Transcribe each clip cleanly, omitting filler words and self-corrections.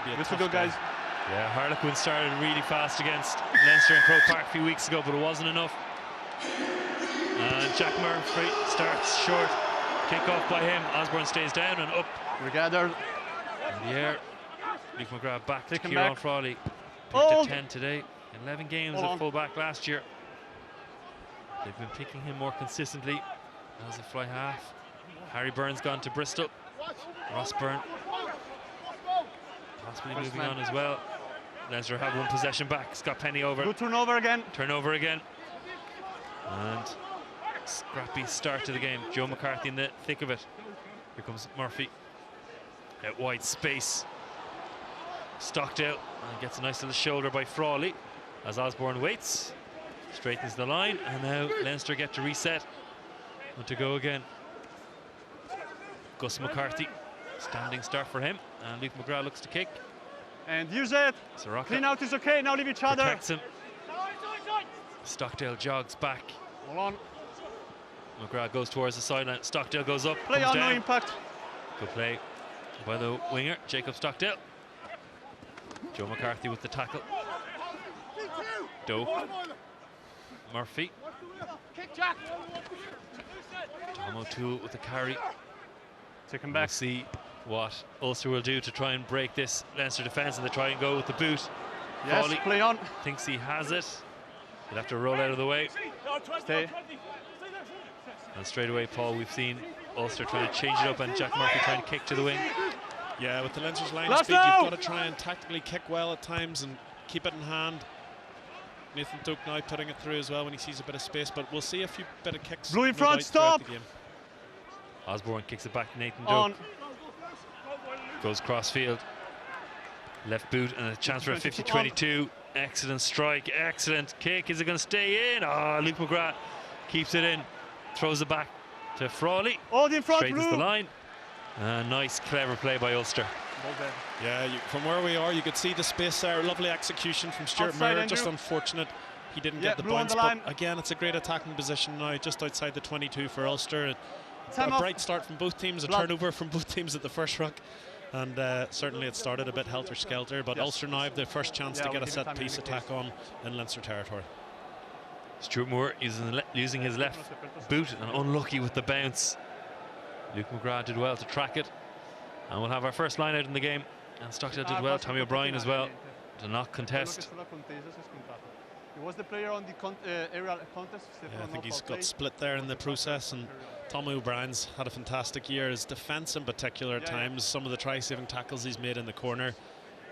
be a Good to tough go, game. guys. Yeah, Harlequin started really fast against Leinster and Croke Park a few weeks ago, but it wasn't enough. And Jack Murphy starts short. Kick off by him. Osborne stays down and up. Regathered. In the air. Luke McGrath back to Taken Ciarán back. Frawley. Picked Oh. at 10 today. 11 games at full back last year. They've been picking him more consistently as a fly half. Harry Byrne's gone to Bristol. Ross Byrne possibly moving on as well. Leinster have one possession back. Scott Penny over. Good turnover again. Turnover again. And scrappy start to the game. Joe McCarthy in the thick of it. Here comes Murphy. At wide space. Stockdale and gets a nice little shoulder by Frawley as Osborne waits. Straightens the line, and now Leinster get to reset and to go again. Gus McCarthy, standing start for him, and Luke McGrath looks to kick. And use it. Soroka Clean out is okay. Now leave each other. protects him. Stockdale jogs back. Hold on. McGrath goes towards the sideline. Stockdale goes up. Play comes on, no down. impact. Good play by the winger, Jacob Stockdale. Joe McCarthy with the tackle. Doe. Murphy. Tom O'Toole with the carry. Take him We'll back. see what Ulster will do to try and break this Leinster defence, and they try and go with the boot. Yes, Frawley play on. thinks he has it. He'll have to roll out of the way. Stay. And straight away, Paul, we've seen Ulster trying to change it up and Jack Murphy trying to kick to the wing. Yeah, with the Leinster's line Last speed, you've out! got to try and tactically kick well at times and keep it in hand. Nathan Duke now putting it through as well when he sees a bit of space, but we'll see a few bit of kicks. Blue in no front, doubt, throughout stop! the game. Osborne kicks it back to Nathan On. Duke. Goes cross field. Left boot and a chance for a 50-22. Excellent strike, excellent kick. Is it going to stay in? Luke McGrath keeps it in. Throws it back to Frawley. Hold in front, Straightens Blue. the line. Nice, clever play by Ulster. Yeah, from where we are, you could see the space there. Lovely execution from Stuart Outside, Mirror. Just Andrew. unfortunate he didn't Yeah, get the Blue on bounce. the line. But again, it's a great attacking position now, just outside the 22 for Ulster. A Time off. bright start from both teams, a Blood. turnover from both teams at the first ruck. And certainly it started a bit helter-skelter, but Yes. Ulster now have their first chance Yeah, to we'll get a give it time set-piece in the attack on in Leinster territory. Stuart Moore using his left boot and unlucky with the bounce. Luke McGrath did well to track it. And we'll have our first line out in the game. And Stockdale did well. Tommy O'Brien as well to not contest. He was the player on the aerial contest. Yeah, I think he's got split there in the process, and Tommy O'Brien's had a fantastic year. His defence in particular at times, some of the try-saving tackles he's made in the corner.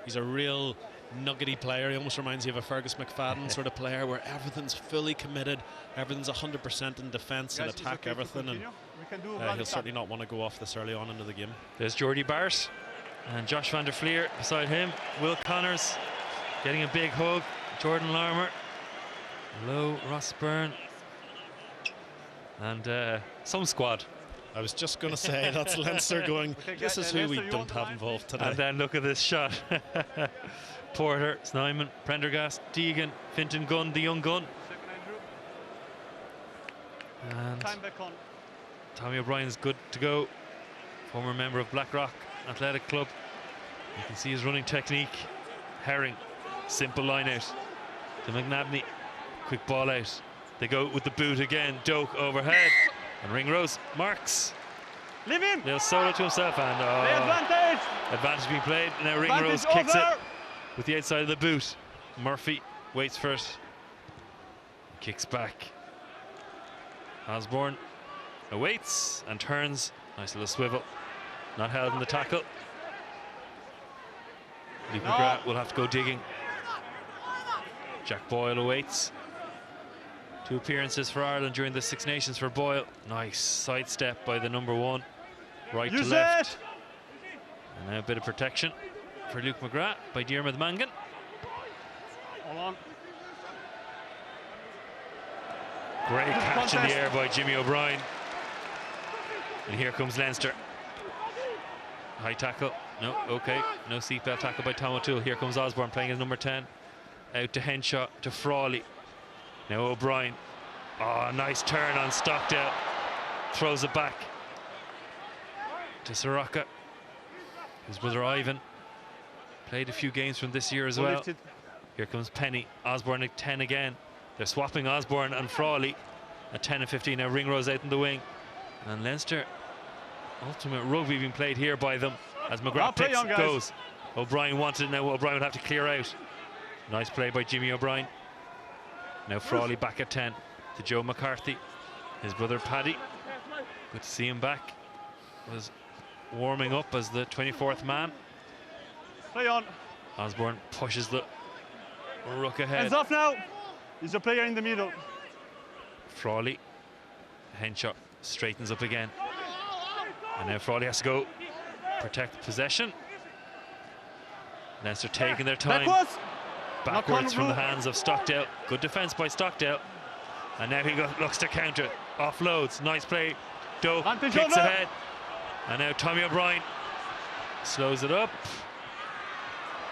He's a real nuggety player. He almost reminds you of a Fergus McFadden sort of player where everything's fully committed, everything's 100% in defence and attack everything, and he'll certainly not want to go off this early on into the game. There's Jordy Barrett and Josh van der Fleer beside him. Will Connors getting a big hug. Jordan Larmour. Low, Ross Byrne. And some squad. I was just going to say, that's Leinster going, this is who we don't have involved today. And then look at this shot. Porter, Snyman, Prendergast, Deegan, Fintan, Gunne, the young Gunne. And Tommy O'Brien's good to go. Former member of Blackrock Athletic Club. You can see his running technique. Herring, simple line out to McNabney. Quick ball out. They go with the boot again. Doak overhead. And Ringrose marks. Leave him. Little solo to himself, and Advantage. advantage being played. Now Ringrose kicks it with the outside of the boot. Murphy waits for it. Kicks back. Osborne awaits and turns. Nice little swivel. Not held in the tackle. Luke McGrath will have to go digging. Jack Boyle awaits. 2 appearances for Ireland during the Six Nations for Boyle. Nice sidestep by the number 1. Right to left. And now a bit of protection for Luke McGrath by Diarmuid Mangan. Hold on. Great catch in the air by Jimmy O'Brien. And here comes Leinster. High tackle. No, okay. No seatbelt tackle by Tom O'Toole. Here comes Osborne playing as number 10. Out to Henshaw, to Frawley. Now O'Brien. Oh, nice turn on Stockdale. Throws it back to Soroka. His brother Ivan. Played a few games from this year as well. Here comes Penny. Osborne at 10 again. They're swapping Osborne and Frawley at 10 and 15. Now Ringrose out in the wing. And Leinster, ultimate rugby being played here by them as McGrath goes. O'Brien wanted it now. O'Brien would have to clear out. Nice play by Jimmy O'Brien. Now Frawley back at 10 to Joe McCarthy. His brother Paddy. Good to see him back. Was warming up as the 24th man. Play on. Osborne pushes the ruck ahead. Hands off now. He's a player in the middle. Frawley. Henshaw straightens up again. And now Frawley has to go protect possession. Leinster taking their time. Backwards from the hands of Stockdale. Good defence by Stockdale. And now he looks to counter it. Offloads. Nice play. Doe kicks ahead. And now Tommy O'Brien slows it up.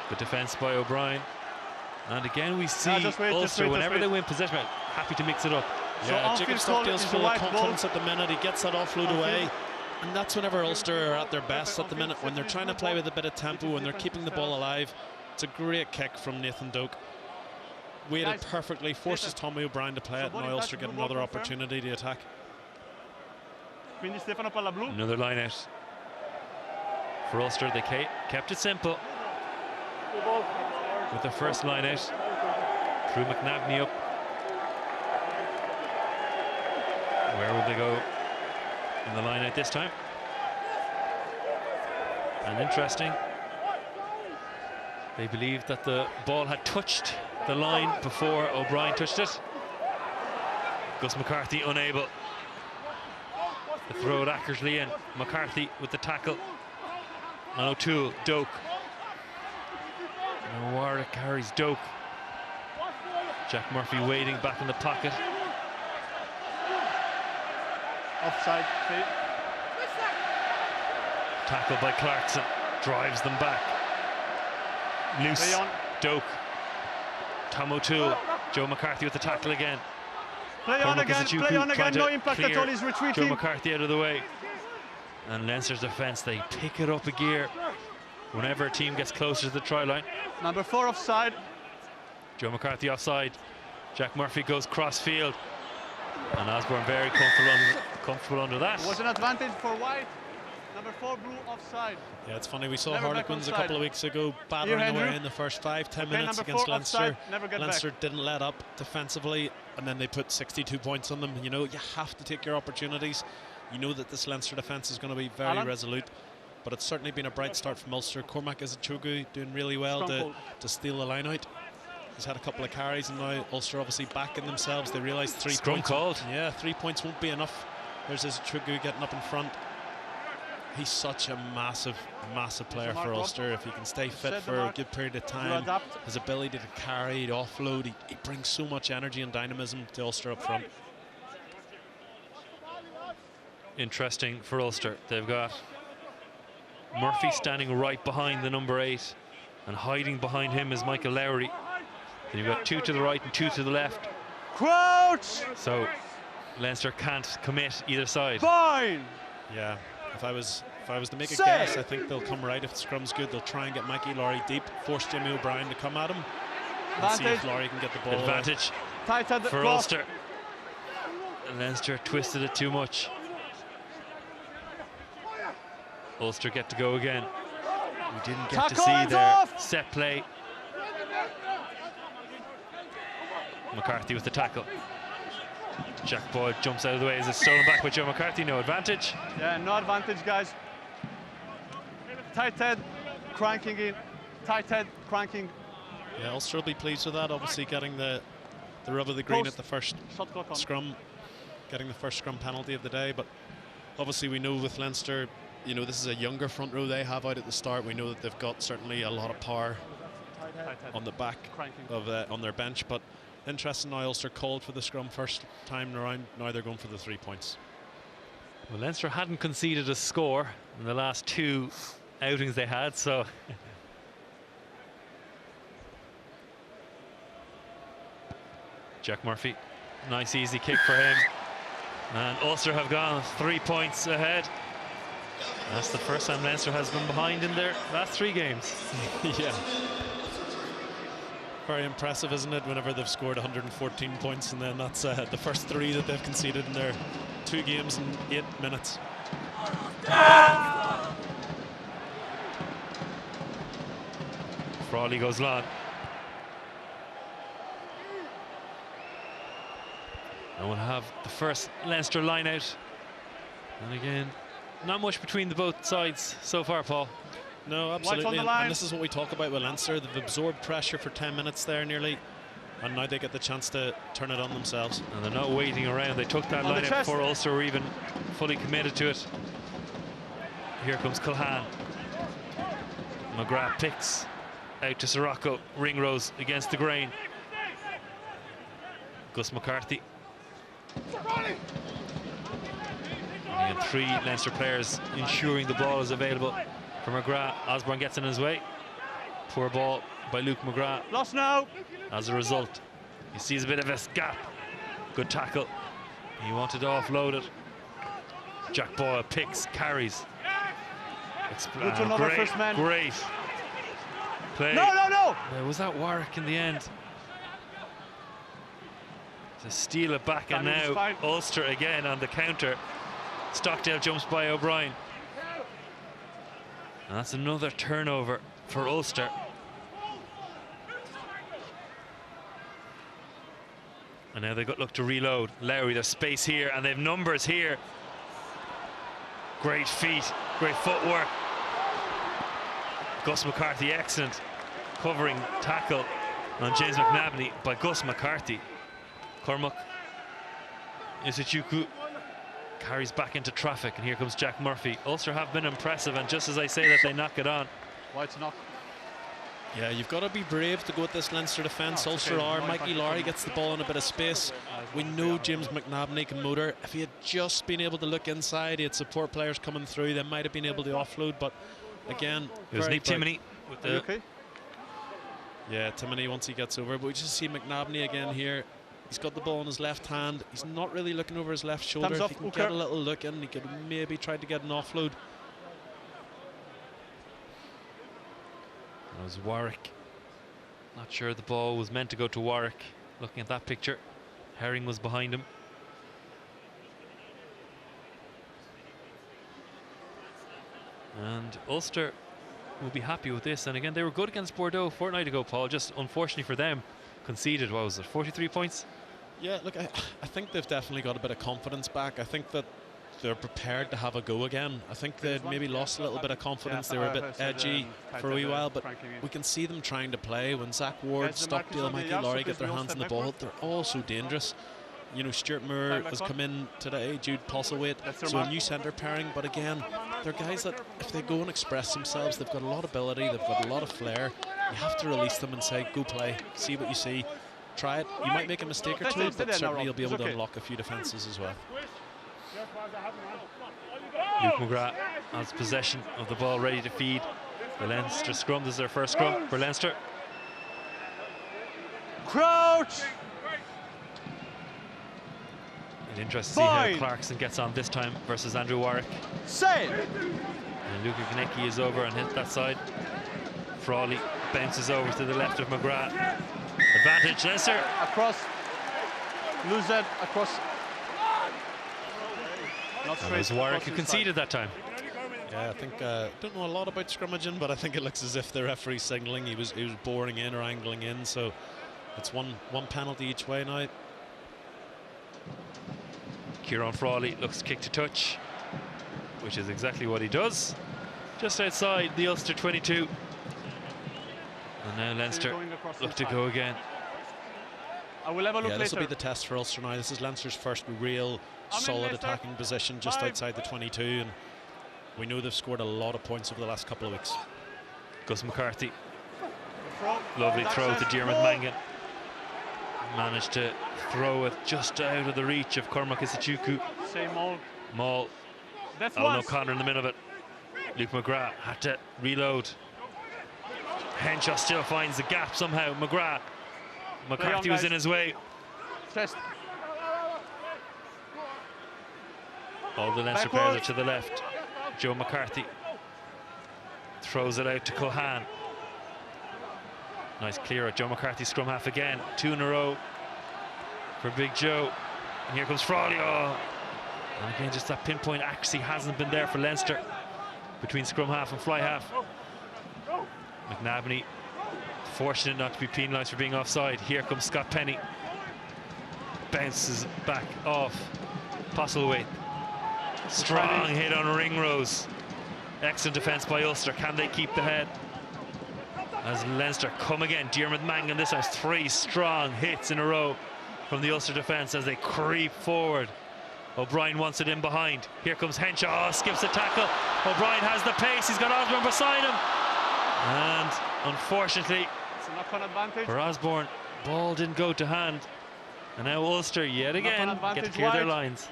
Good defence by O'Brien. And again we see Ulster, whenever they win possession, happy to mix it up. Yeah, Jacob Stockdale's full of confidence at the minute. He gets that offload away. And that's whenever Ulster are at their best at the minute, when they're trying to play with a bit of tempo, when they're keeping the ball alive. It's a great kick from Nathan Doak. Waited perfectly, forces Tommy O'Brien to play it, and now Ulster get another opportunity to attack. Another line out for Ulster. They kept it simple with the first line out. Threw McNabney up. Where will they go in the line out this time? And interesting, they believed that the ball had touched the line before O'Brien touched it. Gus McCarthy unable to throw it accurately in. McCarthy with the tackle. And O'Toole, Doak. And Warwick carries Doak. Jack Murphy waiting back in the pocket. Offside. Tackle by Clarkson. Drives them back. Loose. Doak. Tom O'Toole. Joe McCarthy with the tackle again. Play on again, no impact at all, he's retreating. Joe McCarthy out of the way. And Leinster's defence, they pick it up a gear whenever a team gets closer to the try line. Number 4 offside. Joe McCarthy offside. Jack Murphy goes cross field. And Osborne very comfortable under that. Was an advantage for White. Number 4 blue offside. Yeah, it's funny, we saw Harlequins a couple of weeks ago battering away in the first 5-10 minutes against Leinster. Leinster didn't let up defensively, and then they put 62 points on them. You know, you have to take your opportunities. You know that this Leinster defence is going to be very resolute, but it's certainly been a bright start from Ulster. Cormac Izachugu doing really well to steal the line out. He's had a couple of carries, and now Ulster obviously backing themselves. They realise 3 points. Called. Yeah, 3 points won't be enough. There's Izachugu getting up in front. He's such a massive player for Ulster. If he can stay fit for a good period of time, his ability to carry, to offload, he brings so much energy and dynamism to Ulster up front. Interesting for Ulster. They've got Murphy standing right behind the number 8, and hiding behind him is Michael Lowry. Then you've got 2 to the right and 2 to the left. Crouch! So Leinster can't commit either side. Fine! Yeah. If I was to make a guess, I think they'll come right if the scrum's good. They'll try and get Mikey Lowry deep, force Jimmy O'Brien to come at him, and see if Lowry can get the ball. Advantage for Ulster. And Leinster twisted it too much. Ulster get to go again. We didn't get to see their set play. McCarthy with the tackle. Jack Boyle jumps out of the way. Is it stolen back by Joe McCarthy? No advantage. Yeah, no advantage, guys. Tight head, cranking in. Tight head, cranking. Yeah, Ulster will be pleased with that. Obviously, getting the rub of the green at the first scrum, getting the first scrum penalty of the day. But obviously, we know with Leinster, you know, this is a younger front row they have out at the start. We know that they've got certainly a lot of power on the back of on their bench, but. Interesting now, Ulster called for the scrum first time around. Now they're going for the 3 points. Well, Leinster hadn't conceded a score in the last 2 outings they had, so Jack Murphy, nice easy kick for him, and Ulster have gone 3 points ahead. That's the first time Leinster has been behind in their last 3 games. Yeah. Very impressive, isn't it, whenever they've scored 114 points, and then that's the first 3 that they've conceded in their 2 games in 8 minutes. Frawley goes long. And we'll have the first Leinster line out. And again, not much between the both sides so far, Paul. No, absolutely. And this is what we talk about with Leinster. They've absorbed pressure for 10 minutes there nearly, and now they get the chance to turn it on themselves. And they're not waiting around. They took that line out before Ulster were even fully committed to it. Here comes Culhane. McGrath picks out to Soroka. Ringrose against the grain. Gus McCarthy. And 3 Leinster players ensuring the ball is available for McGrath. Osborne gets in his way. Poor ball by Luke McGrath. Lost now. As a result, he sees a bit of a gap. Good tackle. He wanted to offload it. Jack Boyle picks, carries. Great, first man. Great play. No! Was that Warwick in the end? To steal it back, and now Ulster again on the counter. Stockdale jumps by O'Brien. And that's another turnover for Ulster. And now they've got look to reload. Lowry, there's space here, and they've numbers here. Great feet, great footwork. Gus McCarthy, excellent covering tackle on James McNabney by Gus McCarthy. Cormac Isichuku carries back into traffic, and here comes Jack Murphy. Ulster have been impressive, and just as I say that, they knock it on. Why to knock? Yeah, you've got to be brave to go at this Leinster defence. Ulster are. Mikey Lowry gets the ball in a bit of space. We know James McNabney can motor. If he had just been able to look inside, he had support players coming through, they might have been able to offload, but again, it was Nick Timoney. Okay. Yeah, Timoney once he gets over, but we just see McNabney again here. He's got the ball in his left hand. He's not really looking over his left shoulder. If he can get a little look in, he could maybe try to get an offload. That was Warwick. Not sure the ball was meant to go to Warwick. Looking at that picture, Herring was behind him. And Ulster will be happy with this. And again, they were good against Bordeaux a fortnight ago, Paul. Just unfortunately for them, conceded, what was it, 43 points? Yeah, look, I think they've definitely got a bit of confidence back. I think that they're prepared to have a go again. I think they'd maybe lost a little bit of confidence. They were a bit edgy for a wee while, but we can see them trying to play. When Zach Ward, Stockdale, Mikey Lowry get their hands on the ball, they're all so dangerous. You know, Stuart Moore has come in today, Jude Postlethwaite, so a new centre pairing, but again, they're guys that if they go and express themselves, they've got a lot of ability, they've got a lot of flair. You have to release them and say, go play, see what you see, try it. You might make a mistake or two, but certainly you'll be able to unlock a few defences as well. Luke McGrath has possession of the ball, ready to feed. The Leinster scrum, this is their first scrum for Leinster. Crouch! It's interesting to see how Clarkson gets on this time versus Andrew Warwick. Save! And Luca Gnecchi is over and hit that side. Frawley bounces over to the left of McGrath. Advantage, Leinster. Across. Lose that across. It was Warwick who conceded that time. Yeah, I think don't know a lot about scrummaging, but I think it looks as if the referee's signalling he was boring in or angling in, so it's one penalty each way now. Ciarán Frawley looks kick to touch, which is exactly what he does. Just outside the Ulster 22. And now Leinster look to go again. I will have a look later. This will be the test for Ulster now. This is Leinster's first real solid attacking position just outside the 22, and we know they've scored a lot of points over the last couple of weeks. Gus McCarthy. Lovely throw to Diarmuid Mangan. Managed to throw it just out of the reach of Cormac Isichuku. Maul. Alan O'Connor in the middle of it. Luke McGrath had to reload. Henshaw still finds the gap somehow. McGrath. McCarthy was in his way. Test. All the Leinster players are to the left. Joe McCarthy throws it out to Culhane. Nice clear at Joe McCarthy, scrum half again. 2 in a row for Big Joe. And here comes Frawley. Oh. And again, just that pinpoint accuracy hasn't been there for Leinster between scrum half and fly half. McNabney fortunate not to be penalised for being offside. Here comes Scott Penny. Bounces back off Postlethwaite. Strong hit on Ringrose. Excellent defence by Ulster. Can they keep the head? As Leinster come again. Diarmuid Mangan this has 3 strong hits in a row from the Ulster defence as they creep forward. O'Brien wants it in behind. Here comes Henshaw. Oh, skips the tackle. O'Brien has the pace. He's got Osborne beside him. And unfortunately for Osborne, ball didn't go to hand. And now Ulster yet again get to clear their lines.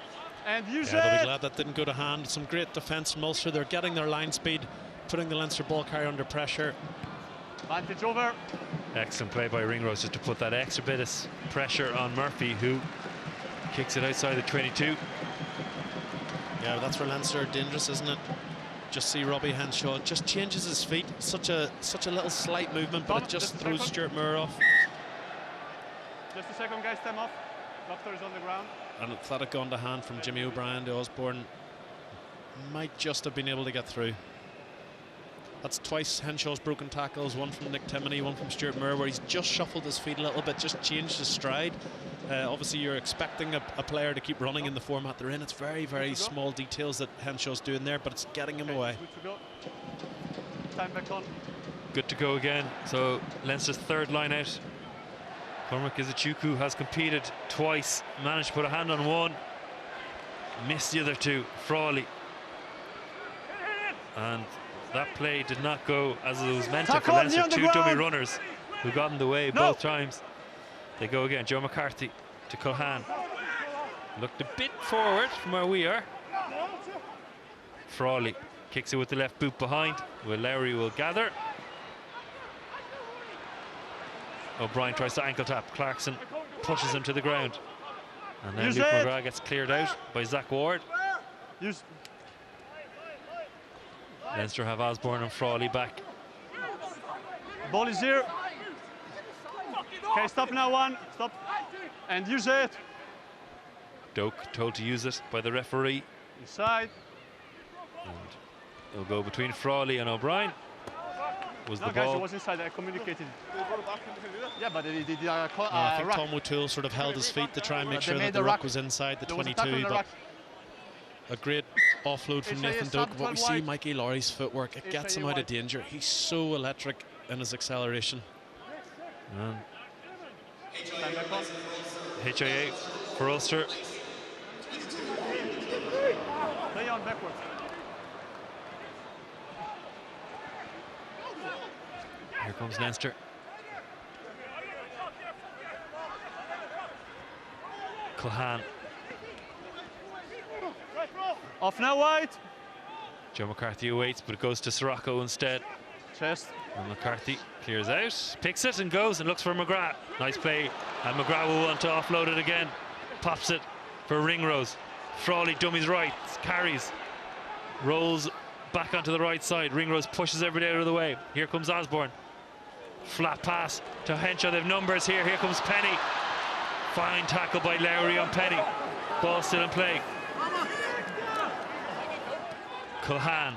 And they'll be glad that didn't go to hand. Some great defence from Ulster. They're getting their line speed, putting the Leinster ball carrier under pressure. Advantage over. Excellent play by Ringrose just to put that extra bit of pressure on Murphy, who kicks it outside the 22. Yeah, that's where Leinster are dangerous, isn't it? Just see Robbie Henshaw just changes his feet. Such a little slight movement, but it just throws Stuart Moore off. Just a second, guys, time off. Doctor is on the ground. And if that had gone to hand from Jimmy O'Brien to Osborne, might just have been able to get through. That's twice Henshaw's broken tackles, one from Nick Timoney, one from Stuart Moore, where he's just shuffled his feet a little bit, just changed his stride. Obviously you're expecting a player to keep running in the format they're in. It's very, very small details that Henshaw's doing there, but it's getting him away. Good to go. Time back on. Good to go again. So Leinster's 3rd line out. Cormac Izuchukwu has competed twice, managed to put a hand on one, missed the other 2. Frawley. And that play did not go as it was meant to for Leinster. 2 dummy runners who got in the way both times. They go again. Joe McCarthy to Culhane. Looked a bit forward from where we are. Frawley kicks it with the left boot behind, where Lowry will gather. O'Brien tries to ankle tap. Clarkson pushes him to the ground. And then Luke McGrath gets cleared out by Zach Ward. Leinster have Osborne and Frawley back. Ball is here. Okay, stop now, one. Stop. And use it. Doak told to use it by the referee. Inside. And it'll go between Frawley and O'Brien. Was the ball? Guys, it was inside. I communicated. Yeah, but I think Tom O'Toole sort of held his feet to try and make sure that the ruck was inside the 22. But a great offload from Nathan Doak. But we see Mikey Lowry's footwork. It gets him out of danger. He's so electric in his acceleration. HIA for Ulster. Play on backwards. Here comes Leinster. Culhane. Off now, White. Joe McCarthy awaits, but it goes to Soroka instead. Chest. And McCarthy clears out, picks it and goes and looks for McGrath. Nice play, and McGrath will want to offload it again. Pops it for Ringrose. Frawley dummies right, carries, rolls back onto the right side. Ringrose pushes everybody out of the way. Here comes Osborne. Flat pass to Henshaw. They have numbers here. Here comes Penny. Fine tackle by Lowry on Penny. Ball still in play. Culhane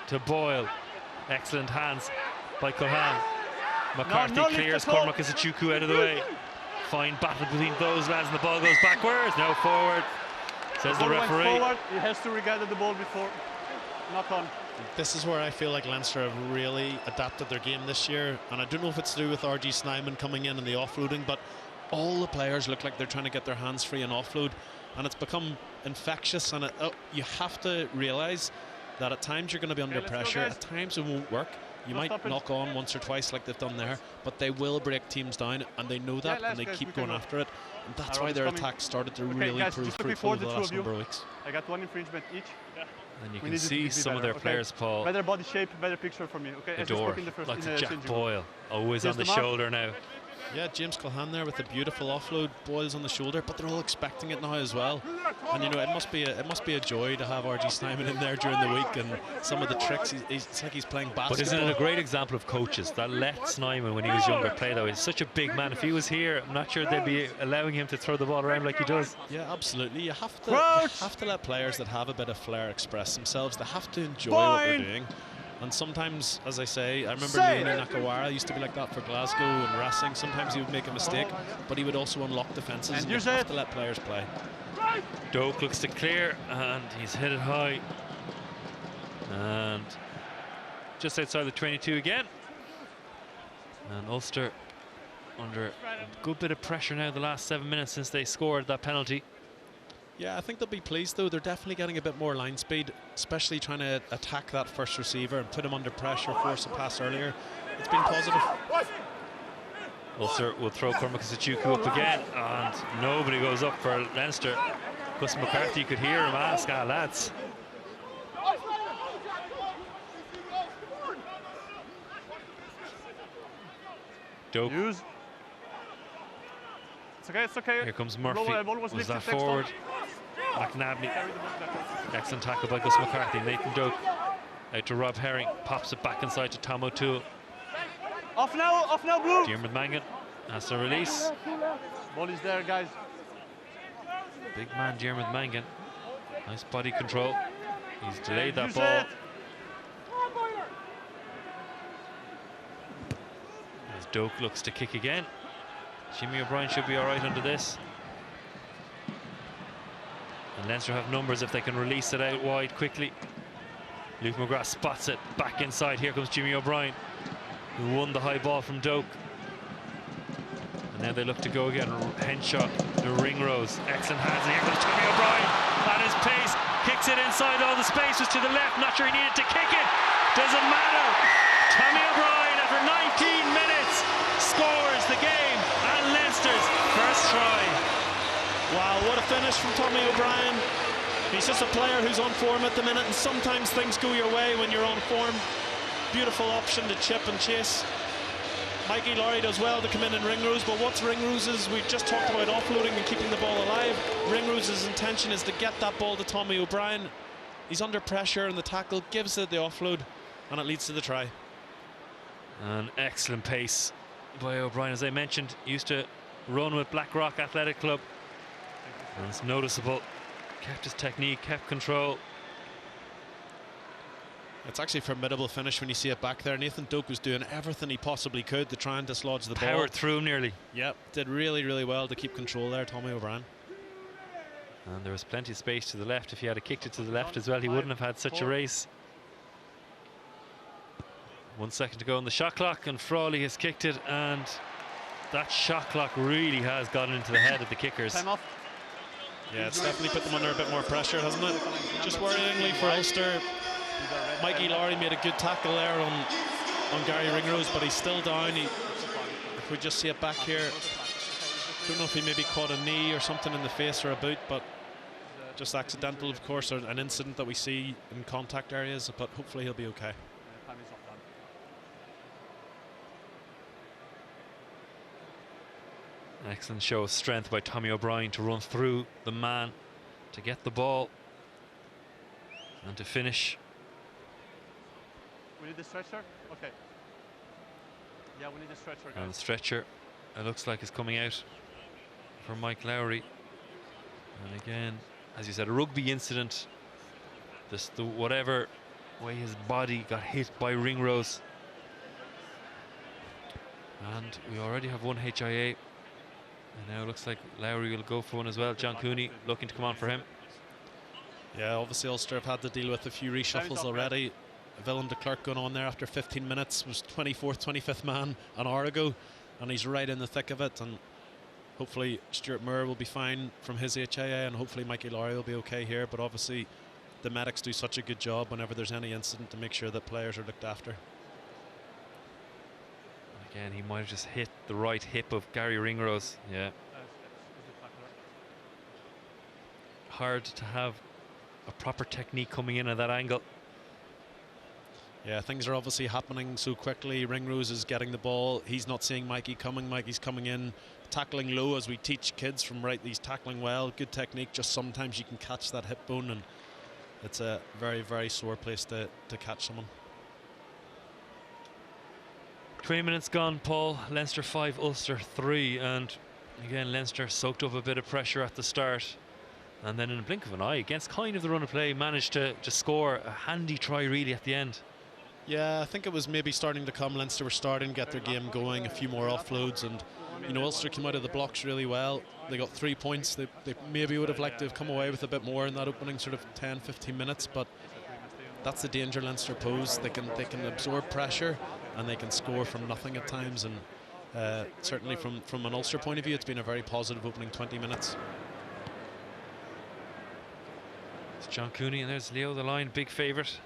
to Boyle. Excellent hands by Culhane. McCarthy clears Cormac Izuchukwu out of the way. Fine battle between those lads, and the ball goes backwards. Now forward, says the referee. Forward. He has to regather the ball before. Not on. This is where I feel like Leinster have really adapted their game this year, and I don't know if it's to do with RG Snyman coming in and the offloading, but all the players look like they're trying to get their hands free and offload, and it's become infectious. And you have to realise that at times you're going to be under pressure, at times it won't work. You might knock on once or twice like they've done there, but they will break teams down, and they know that, and they keep going after it. And that's why their attack started to really prove fruitful over the last number of weeks. I got one infringement each. And you can see some of their players, Paul. Better body shape, better picture for me. Okay. The door, like Jack Boyle, always on the shoulder now. Yeah, James Culhane there with the beautiful offload. Boyle's on the shoulder, but they're all expecting it now as well. And you know, it must be a joy to have RG Snyman in there during the week, and some of the tricks. It's like he's playing basketball. But isn't it a great example of coaches that let Snyman, when he was younger, play that way? He's such a big man. If he was here, I'm not sure they'd be allowing him to throw the ball around like he does. Yeah, absolutely. You have to let players that have a bit of flair express themselves. They have to enjoy what they're doing. And sometimes, as I say, I remember Leonie Nakawara used to be like that for Glasgow and Racing. Sometimes he would make a mistake, but he would also unlock defences. And you have to let players play. Tadhg looks to clear, and he's hit it high. And just outside the 22 again. And Ulster under a good bit of pressure now the last 7 minutes since they scored that penalty. Yeah, I think they'll be pleased though. They're definitely getting a bit more line speed, especially trying to attack that first receiver and put him under pressure, force a pass earlier. It's been positive. Ulster will throw Cormac Sachuku up again, and nobody goes up for Leinster. Gus McCarthy, you could hear him ask, lads. Tadhg. It's okay, it's okay. Here comes Murphy. Was that forward? McNabney. Excellent tackle by Gus McCarthy. Nathan Tadhg out to Rob Herring. Pops it back inside to Tom O'Toole. Off now, Blue. Diarmuid Mangan has to release. Ball is there, guys. Big man Diarmuid Mangan. Nice body control. He's delayed that ball. As Tadhg looks to kick again. Jimmy O'Brien should be all right under this. And Leinster have numbers if they can release it out wide quickly. Luke McGrath spots it back inside. Here comes Jimmy O'Brien, who won the high ball from Tadhg. And now they look to go again. Henshaw to Ringrose. Excellent hands. And here comes Tommy O'Brien at his pace. Kicks it inside. All the space was to the left. Not sure he needed to kick it. Doesn't matter. Tommy O'Brien, after 19 minutes, scores the game. And Leinster's first try. Wow, what a finish from Tommy O'Brien. He's just a player who's on form at the minute, and sometimes things go your way when you're on form. Beautiful option to chip and chase. Mikey Lowry does well to come in and Ringrose, but what's Ringrose's? We've just talked about offloading and keeping the ball alive. Ringrose's intention is to get that ball to Tommy O'Brien. He's under pressure, and the tackle gives it the offload, and it leads to the try. An excellent pace by O'Brien, as I mentioned, used to run with Blackrock Athletic Club, and it's noticeable. Kept his technique, kept control. It's actually a formidable finish when you see it back there. Nathan Tadhg was doing everything he possibly could to try and dislodge the ball. Powered through nearly. Yep, did really, really well to keep control there, Tommy O'Brien. And there was plenty of space to the left. If he had kicked it to the left as well, he wouldn't have had such a race. 1 second to go on the shot clock, and Frawley has kicked it, and that shot clock really has gotten into the head of the kickers. Time off. Yeah, it's definitely put them under a bit more pressure, hasn't it? Just worryingly for Ulster, Mikey Lowry made a good tackle there on Garry Ringrose, but he's still down. If we just see it back here, don't know if he maybe caught a knee or something in the face or a boot, but just accidental, of course, or an incident that we see in contact areas, but hopefully he'll be okay. An excellent show of strength by Tommy O'Brien to run through the man, to get the ball and to finish. We need the stretcher? Okay. Yeah, we need the stretcher, guys. And the stretcher, it looks like, is coming out for Mike Lowry. And again, as you said, a rugby incident. Whatever way his body got hit by Ringrose. And we already have one HIA. And now it looks like Lowry will go for one as well. John Cooney looking to come on for him. Yeah, obviously Ulster have had to deal with a few reshuffles already. Willem de Klerk going on there after 15 minutes, was 24th, 25th man an hour ago, and he's right in the thick of it. And hopefully Stuart Moore will be fine from his HIA, and hopefully Mikey Lowry will be okay here. But obviously the medics do such a good job whenever there's any incident to make sure that players are looked after. Again, he might have just hit the right hip of Garry Ringrose. Yeah. Hard to have a proper technique coming in at that angle. Yeah, things are obviously happening so quickly. Ringrose is getting the ball. He's not seeing Mikey coming. Mikey's coming in, tackling low, as we teach kids from right. He's tackling well, good technique. Just sometimes you can catch that hip bone, and it's a very, very sore place to catch someone. 20 minutes gone, Paul. Leinster 5, Ulster 3, and again Leinster soaked up a bit of pressure at the start, and then in a blink of an eye, against kind of the run of play, managed to score a handy try really at the end. Yeah, I think it was maybe starting to come. Leinster were starting to get their game going, a few more offloads, and you know, Ulster came out of the blocks really well. They got 3 points. They maybe would have liked to have come away with a bit more in that opening sort of 10-15 minutes, but that's the danger Leinster pose. They can absorb pressure and they can score from nothing at times, and certainly from an Ulster point of view, it's been a very positive opening 20 minutes. It's John Cooney, and there's Leo the line, big favourite.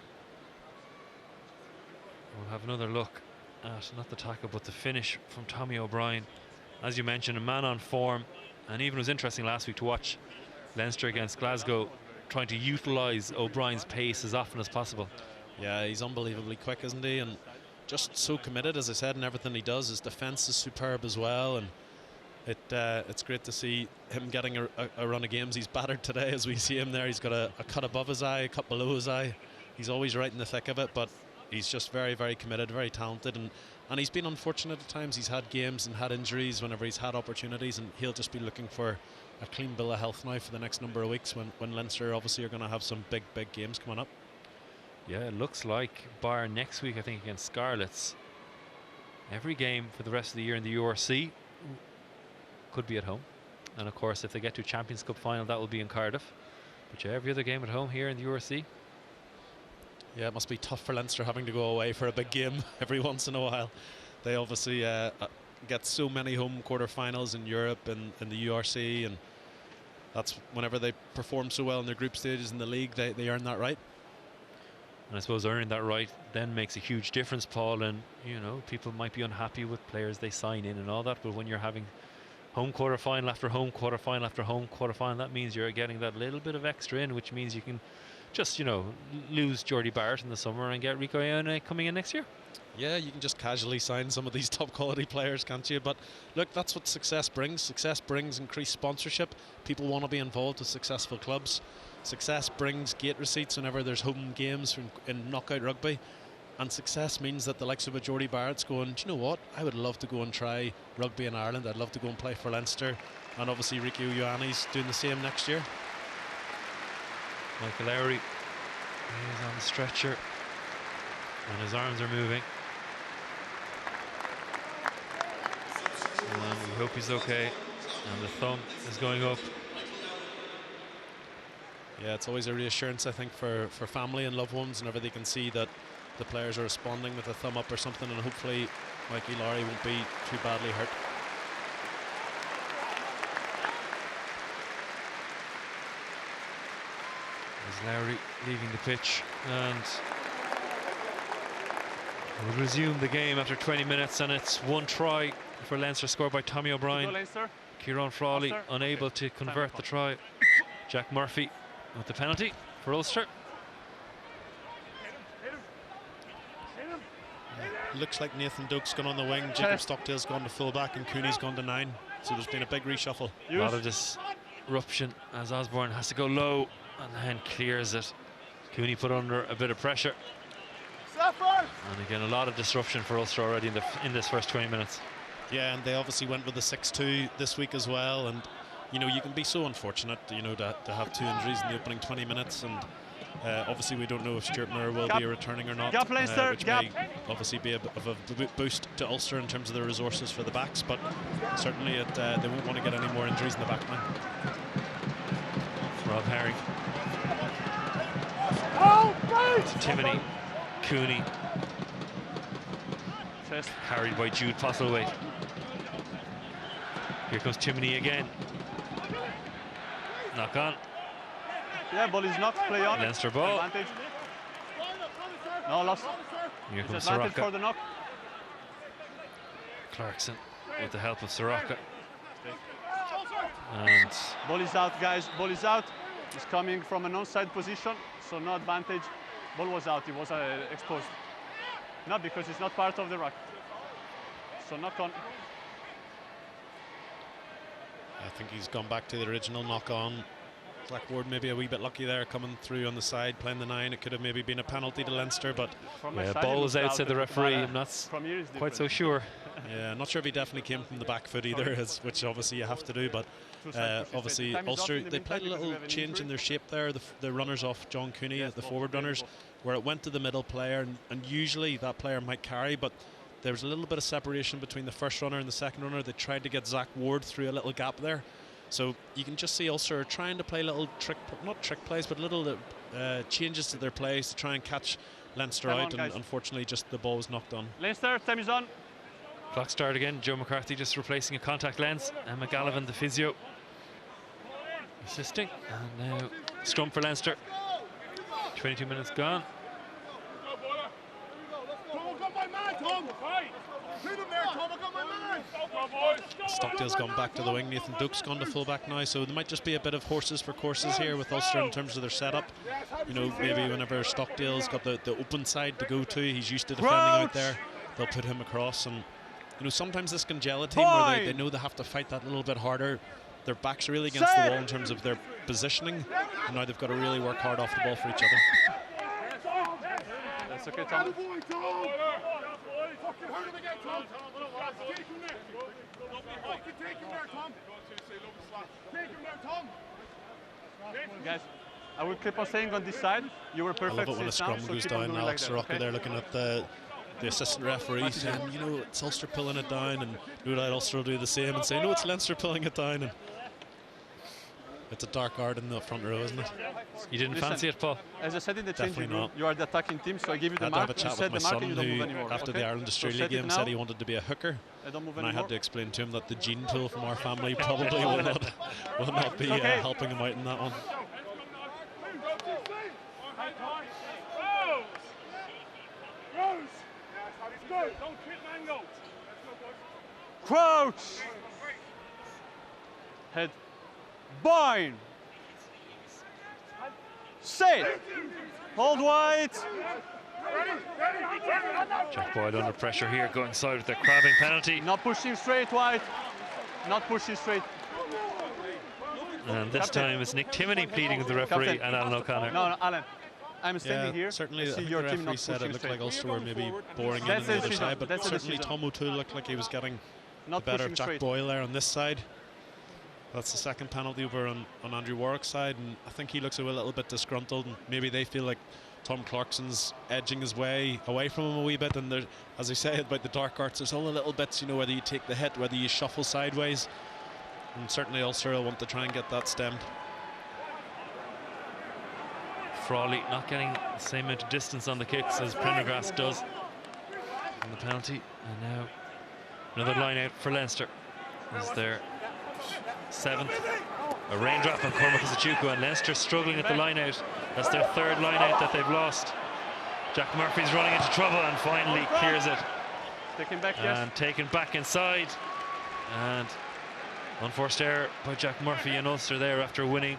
We'll have another look at not the tackle but the finish from Tommy O'Brien. As you mentioned, a man on form, and even it was interesting last week to watch Leinster against Glasgow trying to utilise O'Brien's pace as often as possible. Yeah, he's unbelievably quick, isn't he? And just so committed, as I said, in everything he does. His defence is superb as well, and it's great to see him getting a run of games. He's battered today as we see him there. He's got a cut above his eye, a cut below his eye. He's always right in the thick of it, but he's just very, very committed, very talented, and he's been unfortunate at times. He's had games and had injuries whenever he's had opportunities, and he'll just be looking for a clean bill of health now for the next number of weeks when Leinster obviously are going to have some big games coming up. Yeah, it looks like bar next week, I think, against Scarlets, every game for the rest of the year in the URC could be at home. And of course, if they get to a Champions Cup final, that will be in Cardiff. But yeah, every other game at home here in the URC. Yeah, it must be tough for Leinster having to go away for a big game every once in a while. They obviously get so many home quarter-finals in Europe and in the URC, and that's whenever they perform so well in their group stages in the league, they earn that right. And I suppose earning that right then makes a huge difference, Paul. And you know, people might be unhappy with players they sign in and all that, but when you're having home quarter-final after home quarter-final after home quarter-final, that means you're getting that little bit of extra in, which means you can just, you know, lose Jordy Barrett in the summer and get Rico Ione coming in next year. Yeah, you can just casually sign some of these top quality players, can't you? But look, that's what success brings. Success brings increased sponsorship. People want to be involved with successful clubs. Success brings gate receipts whenever there's home games in knockout rugby. And success means that the likes of a Jordy Barrett's going, do you know what? I would love to go and try rugby in Ireland. I'd love to go and play for Leinster. And obviously Rico Ioane's doing the same next year. Michael Lowry is on the stretcher and his arms are moving, and we hope he's okay, and the thumb is going up. Yeah, it's always a reassurance, I think, for family and loved ones whenever they can see that the players are responding with a thumb up or something, and hopefully Mikey Lowry won't be too badly hurt. Lowry leaving the pitch, and we'll resume the game after 20 minutes, and it's one try for Leinster scored by Tommy O'Brien. Ciarán Frawley unable to convert the try. Jack Murphy with the penalty for Ulster. Looks like Nathan Doak's gone on the wing, Jacob Stockdale's gone to full-back, and Cooney's gone to 9. So there's been a big reshuffle. A lot of disruption as Osborne has to go low and then clears it. Cooney put under a bit of pressure. And again, a lot of disruption for Ulster already in this first 20 minutes. Yeah, and they obviously went with the 6-2 this week as well. And, you know, you can be so unfortunate, you know, to have 2 injuries in the opening 20 minutes. And obviously we don't know if Stuart Moore will be returning or not, which may obviously be a bit of a boost to Ulster in terms of their resources for the backs. But certainly they won't want to get any more injuries in the back line. Rob Herring. Timony, Cooney. Carried by Jude Postlethwaite. Here comes Timony again. Knock on. Yeah, ball is knocked, play on. Leinster ball. Advantage. No loss. Here comes Advantage Soroka. for the knock. Clarkson with the help of Soroka. And ball is out, guys. Ball is out. He's coming from an onside position, so no advantage. Ball was out. He was exposed. No, because it's not part of the ruck. So knock on. I think he's gone back to the original knock on. Blackboard maybe a wee bit lucky there, coming through on the side, playing the 9. It could have maybe been a penalty to Leinster, but yeah, ball was outside the referee. I'm not quite so sure. Yeah, not sure if he definitely came from the back foot either, which obviously you have to do. But obviously Ulster, they played a little change in their shape there. The runners off John Cooney, the forward runners, where it went to the middle player, and usually that player might carry, but there was a little bit of separation between the first runner and the second runner. They tried to get Zach Ward through a little gap there. So you can just see Ulster trying to play little not trick plays, but little changes to their plays to try and catch Leinster out, and unfortunately just the ball was knocked on. Leinster, time is on. Clock start again. Joe McCarthy just replacing a contact lens, and McGallivan, the physio, assisting. And now scrum for Leinster. 22 minutes gone. Stockdale's gone back to the wing. Nathan Duke's gone to full-back now, so there might just be a bit of horses for courses here with Ulster in terms of their setup. You know, maybe whenever Stockdale's got the open side to go to, he's used to defending out there, they'll put him across. And you know, sometimes this can gel a team where they know they have to fight that little bit harder. Their backs are really against the wall in terms of their positioning, and now they've got to really work hard off the ball for each other. That's okay, Tom. Guys, I will keep on saying on this side, you were perfect. I love it when a scrum goes down. Alex Soroka there looking at the assistant referee saying, you know, it's Ulster pulling it down, and no doubt Ulster will do the same and say, no, it's Leinster pulling it down. And it's a dark art in the front row, isn't it? You didn't fancy it, Paul? As I said in the changing room, you are the attacking team, so I give you the mark. I had to have a chat with my son, who after the Ireland-Australia game said he wanted to be a hooker, and I had to explain to him that the gene pool from our family probably will not be helping him out in that one. Crouch! Head. Boyne! Set! Hold wide! Jack Boyle under pressure here, going side with the crabbing penalty. Not pushing straight wide. Not pushing straight. And this time it's Nick Timoney pleading with the referee and Alan O'Connor. No, Alan. I'm standing here. Certainly, I think the referee said it looked like Ulster were maybe boring in on the other side, but certainly Tom O'Toole looked like he was getting the better of Jack Boyle there on this side. That's the second penalty over on Andrew Warwick's side, and I think he looks a little bit disgruntled, and maybe they feel like Tom Clarkson's edging his way away from him a wee bit. And there, as I say about the dark arts, there's all the little bits, you know, whether you take the hit, whether you shuffle sideways, and certainly Ulster will want to try and get that stemmed. Frawley not getting the same amount of distance on the kicks as Prendergast does on the penalty. And now another line out for Leinster is their 7th. A raindrop on Cormac Kazuchukwu, and Leinster struggling at the line out. That's their 3rd line out that they've lost. Jack Murphy's running into trouble and finally clears it. Taken back inside. And unforced error by Jack Murphy and Ulster there after winning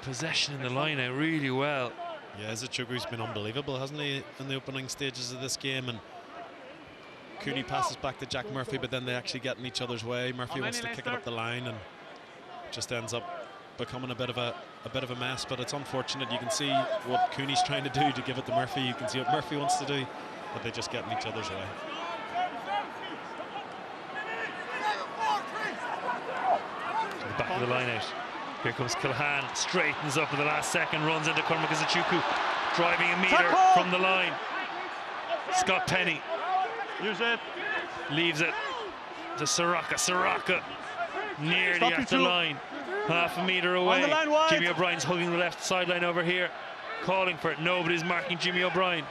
possession in the line out really well. Yeah, Kazuchukwu's been unbelievable, hasn't he, in the opening stages of this game? And Cooney passes back to Jack Murphy, but then they actually get in each other's way. Murphy wants to kick it up the line and just ends up becoming a bit of a mess. But it's unfortunate. You can see what Cooney's trying to do to give it to Murphy. You can see what Murphy wants to do, but they just get in each other's way. To the back of the line out. Here comes Culhane, straightens up at the last second, runs into Cormac Kazuchukwu, driving a metre from the line. Scott Penny use it, leaves it to Soroka. Soroka nearly at the line, half a metre away. Jimmy O'Brien's hugging the left sideline over here, calling for it. Nobody's marking Jimmy O'Brien.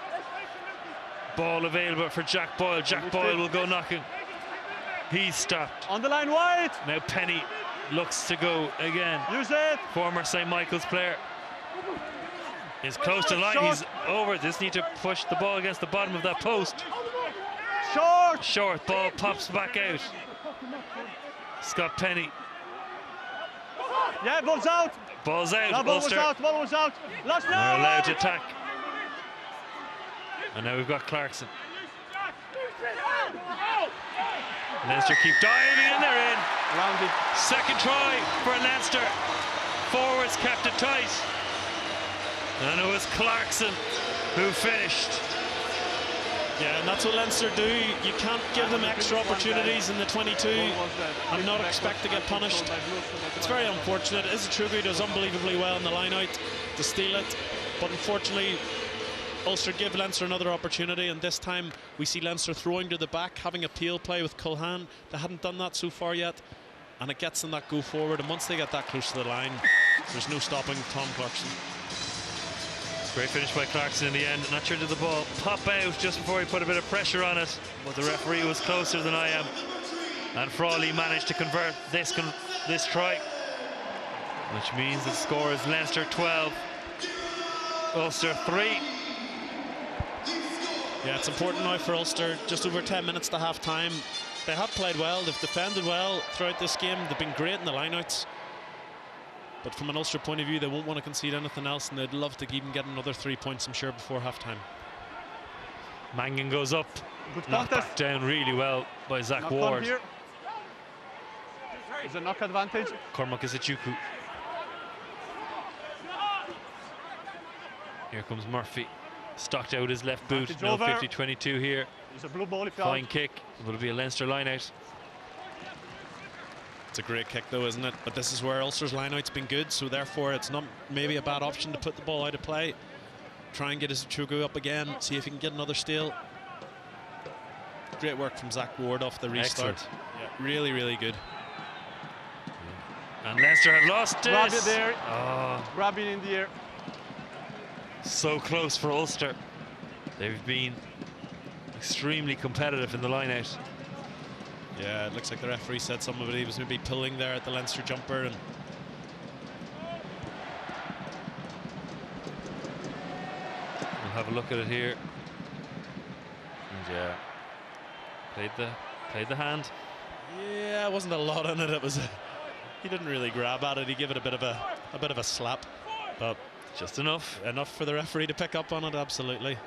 Ball available for Jack Boyle. Jack Boyle will go knocking. He's stopped. On the line wide. Now Penny looks to go again. Use it. Former St. Michael's player is close to the line. He's over. Just need to push the ball against the bottom of that post. Short ball pops back out. Scott Penny. Yeah, ball's out. Ball's out. No, ball was out. Ball was out. Last allowed to attack. And now we've got Clarkson. Leinster keep diving and they're in. Rounded. Second try for Leinster. Forwards kept it tight. And it was Clarkson who finished. Yeah, and that's what Leinster do. You can't give them extra opportunities in the 22 and not expect to get punished. It's very unfortunate. Tadhg does unbelievably well in the line-out to steal it, but unfortunately Ulster give Leinster another opportunity, and this time we see Leinster throwing to the back, having a peel play with Culhane. They hadn't done that so far yet, and it gets them that go forward, and once they get that close to the line, there's no stopping Tom Clarkson. Great finish by Clarkson in the end. Not sure did the ball pop out just before he put a bit of pressure on it, but the referee was closer than I am, and Frawley managed to convert this try, which means the score is Leinster 12, Ulster 3. Yeah, it's important now for Ulster. Just over 10 minutes to half time. They have played well, they've defended well throughout this game, they've been great in the lineouts. But from an Ulster point of view, they won't want to concede anything else, and they'd love to even get another 3 points, I'm sure, before half-time. Mangan goes up, knocked back down really well by Zach Ward. Here. Is a knock advantage. Cormac Isichukwu. Here comes Murphy. Stocked out his left boot. No 50-22 here. There's a blue ball if you're fine kick. Will it be a Leinster line-out? It's a great kick though, isn't it? But this is where Ulster's line-out's been good, so therefore it's not maybe a bad option to put the ball out of play. Try and get Isichukwu up again, see if he can get another steal. Great work from Zach Ward off the restart. Yeah, really, really good. And Leinster have lost it. Grab it there. Oh. Grab it in the air. So close for Ulster. They've been extremely competitive in the line-out. Yeah, it looks like the referee said somebody was maybe pulling there at the Leinster jumper, and we'll have a look at it here. And yeah, played the hand. Yeah, it wasn't a lot on it. It was he didn't really grab at it. He gave it a bit of a slap, but just enough for the referee to pick up on it. Absolutely.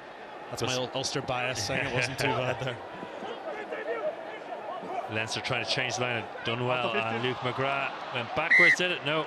That's my Ulster bias saying it wasn't too bad there. Leinster trying to change the line, done well, and Luke McGrath went backwards, did it? No.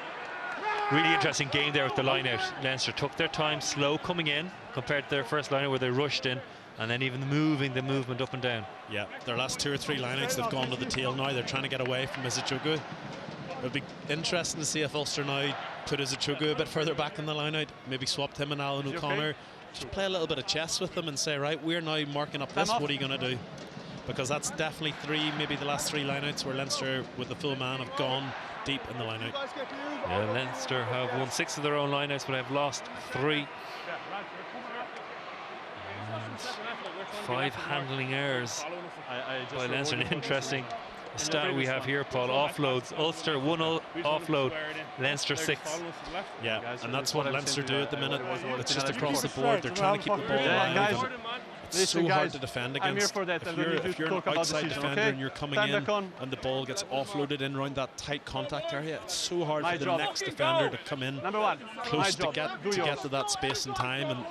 Really interesting game there with the line out. Leinster took their time, slow coming in, compared to their first line out where they rushed in, and then even the movement up and down. Yeah, their last 2 or 3 lineouts, they've gone to the tail now. They're trying to get away from Isichukwu. It would be interesting to see if Ulster now put Isichukwu a bit further back in the lineout, maybe swapped him and Alan O'Connor. Okay? Just play a little bit of chess with them and say, right, we're now marking up this, what are you going to do? Because that's definitely maybe the last 3 lineouts where Leinster, with the full man, have gone deep in the lineout. Yeah, Leinster have won 6 of their own lineouts, but have lost 3. And 5 handling errors by Leinster. An interesting stat we have here, Paul. Offloads. Ulster 1 offload, Leinster 6. Yeah, and that's what Leinster do at the minute. It's just across the board. They're trying to keep the ball alive. It's so hard to defend against. If you're an outside defender and you're coming in and the ball gets offloaded in around that tight contact area, it's so hard for the next defender to come in close to get to that space and time. And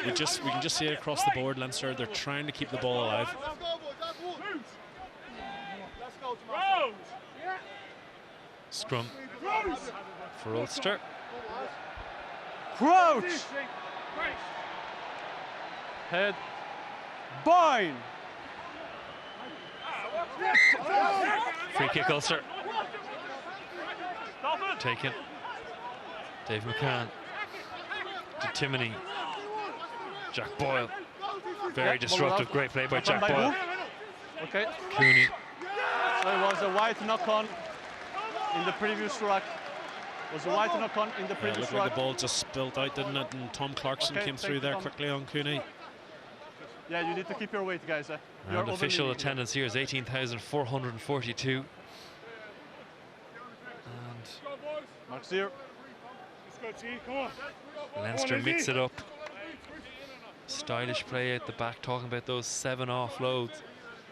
we can just see it across the board. Leinster, they're trying to keep the ball alive. Scrum for Ulster. Crouch. Head. Boyle. Free kick Ulster. Taken. Dave McCann. To Timony. Jack Boyle. Very disruptive. Great play by Jack Boyle. Okay. Cooney. So it was a wide knock-on in the previous ruck. Was a wide knock-on in the previous ruck. Like the ball just spilled out, didn't it? And Tom Clarkson came through there quickly on Cooney. Yeah, you need to keep your weight, guys. And official attendance here is 18,442. And Mark's here. Leinster mix it up. Stylish play at the back, talking about those 7 offloads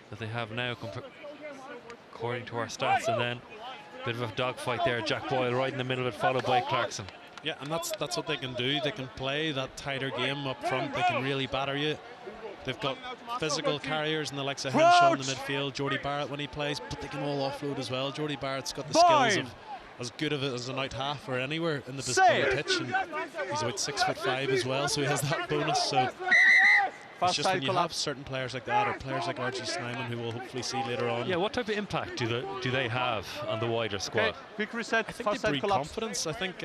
that they have now, according to our stats. And then a bit of a dogfight there. Jack Boyle right in the middle of it, followed by Clarkson. Yeah, and that's what they can do. They can play that tighter game up front. They can really batter you. They've got physical carriers in the likes of Henshaw in the midfield, Jordy Barrett when he plays, but they can all offload as well. Jordy Barrett's got the skills of as good of it as an out half or anywhere in the pitch, and he's about 6'5" as well, so he has that bonus. So it's just when you have certain players like that, or players like RG Snyman, who we'll hopefully see later on. Yeah, what type of impact do they have on the wider squad? Okay, quick reset. I think they breed confidence. I think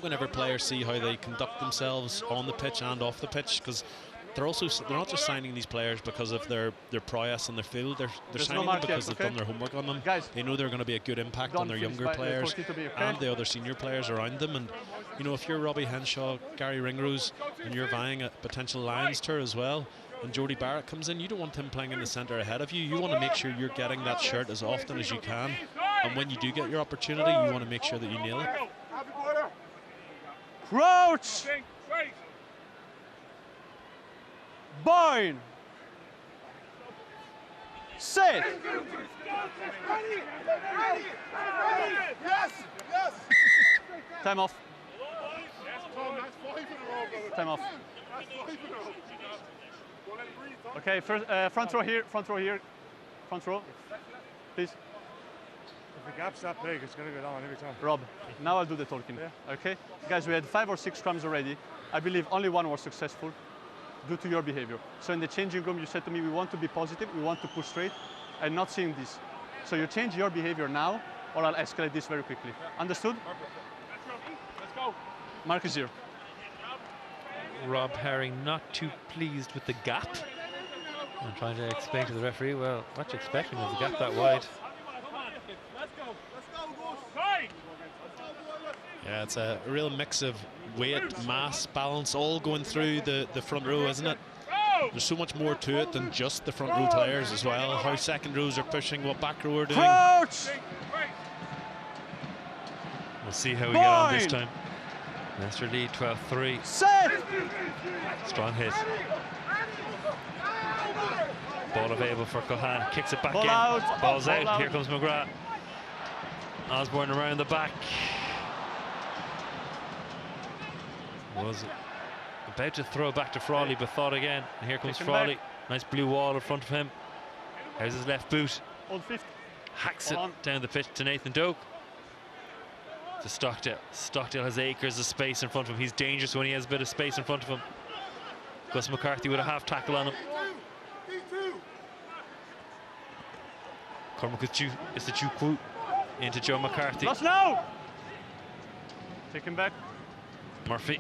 whenever players see how they conduct themselves on the pitch and off the pitch, because they're not just signing these players because of their prowess in their field. They're signing them because they've done their homework on them. Guys, they know they're going to be a good impact on their younger players and the other senior players around them. And you know, if you're Robbie Henshaw, Garry Ringrose, and you're vying a potential Lions tour as well, and Jordy Barrett comes in, you don't want him playing in the centre ahead of you. You want to make sure you're getting that shirt as often as you can. And when you do get your opportunity, you want to make sure that you nail it. Crouch! Boyle! Set! Yes! Yes! Time off. Time off. Okay, first, front row here, front row, please. If the gap's that big, it's going to go down every time. Rob, now I'll do the talking. Yeah. Okay, guys, we had 5 or 6 scrums already. I believe only one was successful due to your behavior. So in the changing room, you said to me, we want to be positive, we want to push straight, and not seeing this. So you change your behavior now, or I'll escalate this very quickly. Understood? Let's go. Mark is here. Rob Herring not too pleased with the gap. I'm trying to explain to the referee, well, what you expecting with the gap that wide? Yeah, it's a real mix of weight, mass, balance, all going through the front row, isn't it? There's so much more to it than just the front row players as well. How second rows are pushing, what back row are doing. Crouch! We'll see how we get on this time. Leinster lead 12-3. Set! Strong hit. Ball available for Culhane. Kicks it back Ball in. out. Ball's Ball out. out. Here comes McGrath. Osborne around the back. Was about to throw back to Frawley, but thought again. And here comes Frawley. Nice blue wall in front of him. How's his left boot? Old fifth. Hacks it down the pitch to Nathan Tadhg. To Stockdale. Stockdale has acres of space in front of him. He's dangerous when he has a bit of space in front of him. Gus McCarthy with a half tackle on him. Cormac is the Chukwu into Joe McCarthy. Lost now! Take him back. Murphy.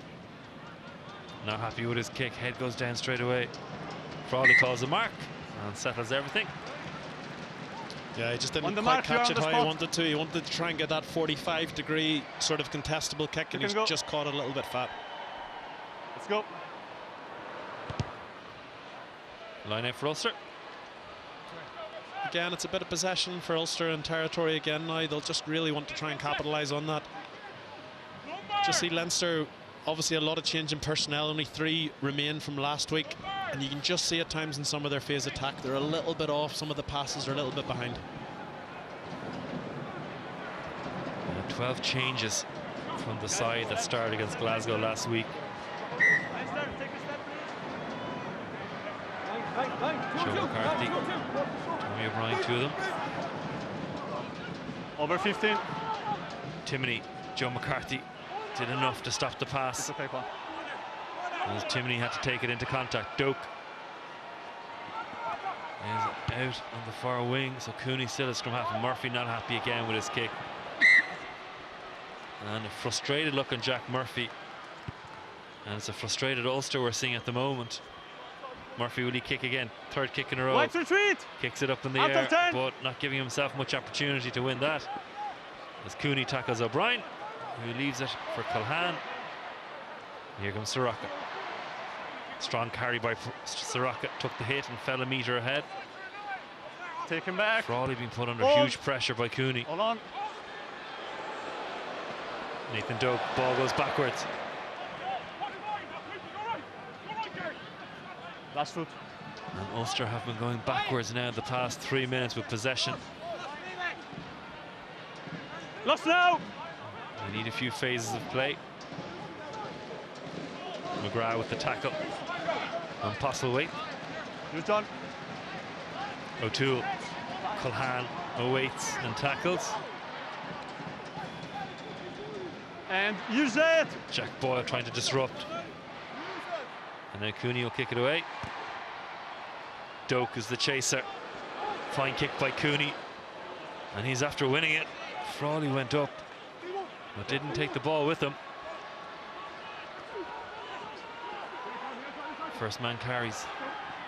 Not happy with his kick. Head goes down straight away. Frawley calls the mark and settles everything. Yeah, he just didn't quite catch it how he wanted to. He wanted to try and get that 45-degree sort of contestable kick, and he's just caught it a little bit fat. Let's go. Line out for Ulster. Again, it's a bit of possession for Ulster and territory again now. They'll just really want to try and capitalise on that. Just see Leinster, obviously a lot of change in personnel. Only 3 remain from last week. And you can just see at times in some of their phase attack, they're a little bit off. Some of the passes are a little bit behind. 12 changes from the side that started against Glasgow last week. Joe McCarthy, Tommy O'Brien, 2 of them. Over 15. Timoney, Joe McCarthy did enough to stop the pass. Okay, As Timoney had to take it into contact. Doak is out on the far wing, so Cooney still has scrum half. Murphy not happy again with his kick. And a frustrated look on Jack Murphy. And it's a frustrated Ulster we're seeing at the moment. Murphy, will he kick again? 3rd kick in a row. White retreat! Kicks it up in the air, but not giving himself much opportunity to win that. As Cooney tackles O'Brien, who leaves it for Culhane. Here comes Soroka. Strong carry by Soroka, took the hit and fell a metre ahead. Take him back. Frawley being put under huge pressure by Cooney. Hold on. Nathan Tadhg, ball goes backwards. Last foot. And Ulster have been going backwards now the past 3 minutes with possession. Lost now! They need a few phases of play. McGrath with the tackle. on Postlethwaite. You're done. O'Toole, Culhane awaits and tackles. And use it. Jack Boyle trying to disrupt. And now Cooney will kick it away. Doak is the chaser. Fine kick by Cooney. And he's after winning it. Frawley went up, but didn't take the ball with him. First man carries.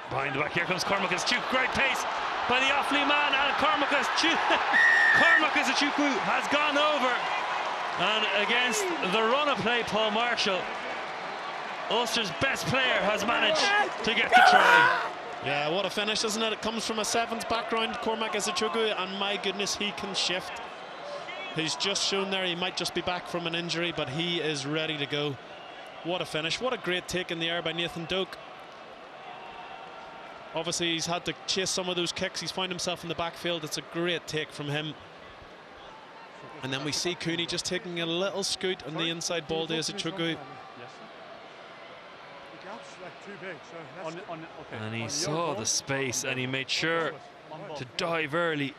Behind the back, here comes Cormacus. Great pace by the Offaly man, and Cormacus Achukwu has gone over. And against the run of play, Paul Marshall, Ulster's best player has managed to get the try. Yeah, what a finish, isn't it? It comes from a sevens background, Cormac Isachukwu, and my goodness, he can shift. He's just shown there he might just be back from an injury, but he is ready to go. What a finish. What a great take in the air by Nathan Doak. Obviously, he's had to chase some of those kicks. He's found himself in the backfield. It's a great take from him. And then we see Cooney just taking a little scoot on the inside ball to Isachukwu. And he saw the space and he made sure to dive early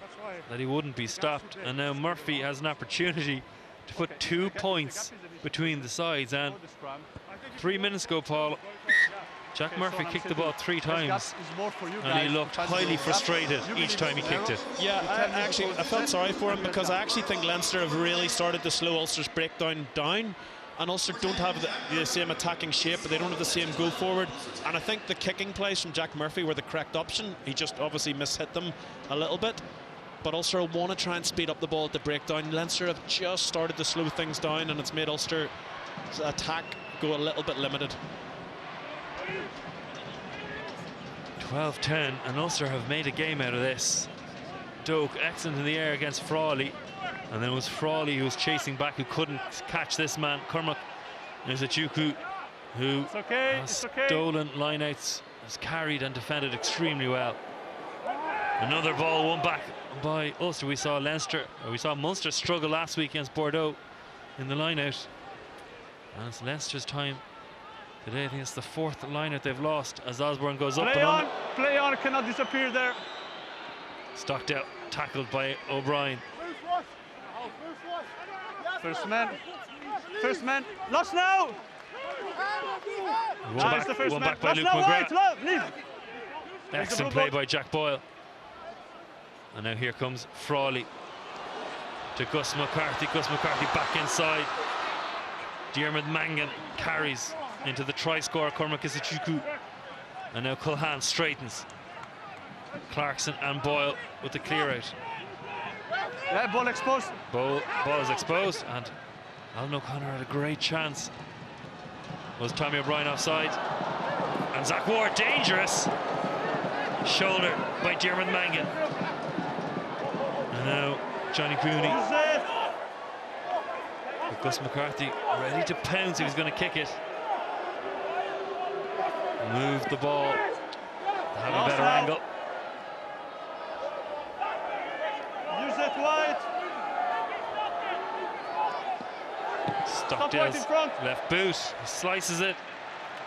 that he wouldn't be stopped. And now Murphy has an opportunity to put 2 points between the sides. And 3 minutes ago, Paul, Jack Murphy kicked the ball 3 times and he looked highly frustrated each time he kicked it. Yeah, I felt sorry for him, because I actually think Leinster have really started to slow Ulster's breakdown down, and Ulster don't have the same attacking shape, but they don't have the same go forward. And I think the kicking plays from Jack Murphy were the correct option. He just obviously mishit them a little bit, but Ulster want to try and speed up the ball at the breakdown. Leinster have just started to slow things down, and it's made Ulster's attack go a little bit limited. 12-10, and Ulster have made a game out of this. Doak excellent in the air against Frawley, and then it was Frawley who was chasing back, who couldn't catch this man, Cormac Isachukwu, who has stolen lineouts, has carried and defended extremely well. Another ball won back by Ulster. We saw Munster struggle last week against Bordeaux in the lineout, and it's Leinster's time today. I think it's the 4th lineout they've lost as Osborne goes up. Play on, cannot disappear there. Stockdale tackled by O'Brien. First man, lost now. One back by Luke McGrath. Excellent play by Jack Boyle. And now here comes Frawley to Gus McCarthy. Gus McCarthy back inside. Diarmuid Mangan carries into the try scorer Cormac Isachukwu. And now Culhane straightens. Clarkson and Boyle with the clear out. Yeah, ball exposed. Ball is exposed, and Alan O'Connor had a great chance. Was Tommy O'Brien offside? And Zach Ward dangerous. Shoulder by Diarmuid Mangan. And now Johnny Cooney. But Gus McCarthy ready to pounce. He was going to kick it. Moved the ball. Have a better angle. Use that wide. Stockdale's left boot. He slices it.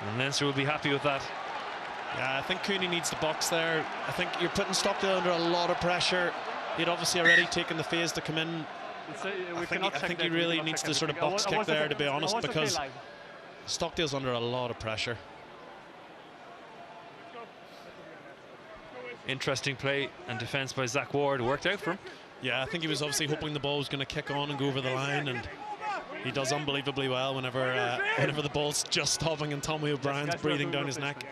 And Leinster will be happy with that. Yeah, I think Cooney needs the box there. I think you're putting Stockdale under a lot of pressure. He'd obviously already taken the phase to come in. I think he really needs to sort of box kick there, to be honest, because Stockdale's under a lot of pressure. Interesting play and defence by Zach Ward. Worked out for him. Yeah, I think he was obviously hoping the ball was going to kick on and go over the line, and he does unbelievably well whenever the ball's just stopping and Tommy O'Brien's breathing down his neck.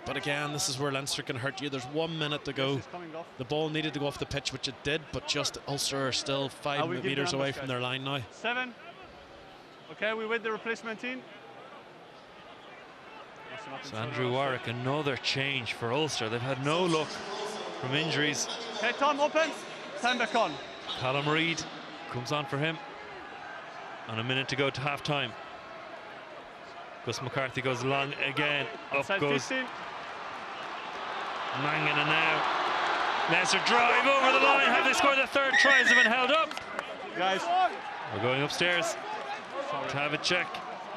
But again, this is where Leinster can hurt you. There's 1 minute to go. The ball needed to go off the pitch, which it did, but just Ulster are still 5 metres away from their line now. 7. Okay, we wait the replacement team. So Andrew Warwick, another change for Ulster. They've had no luck from injuries. Okay, Tom, open. Time back on. Callum Reid comes on for him. And a minute to go to half-time. Gus McCarthy goes long again. Up goes 50. Mangan, and now Leinster drive over the line. Have they scored the third try? Has it been held up? Guys, we're going upstairs to have a check.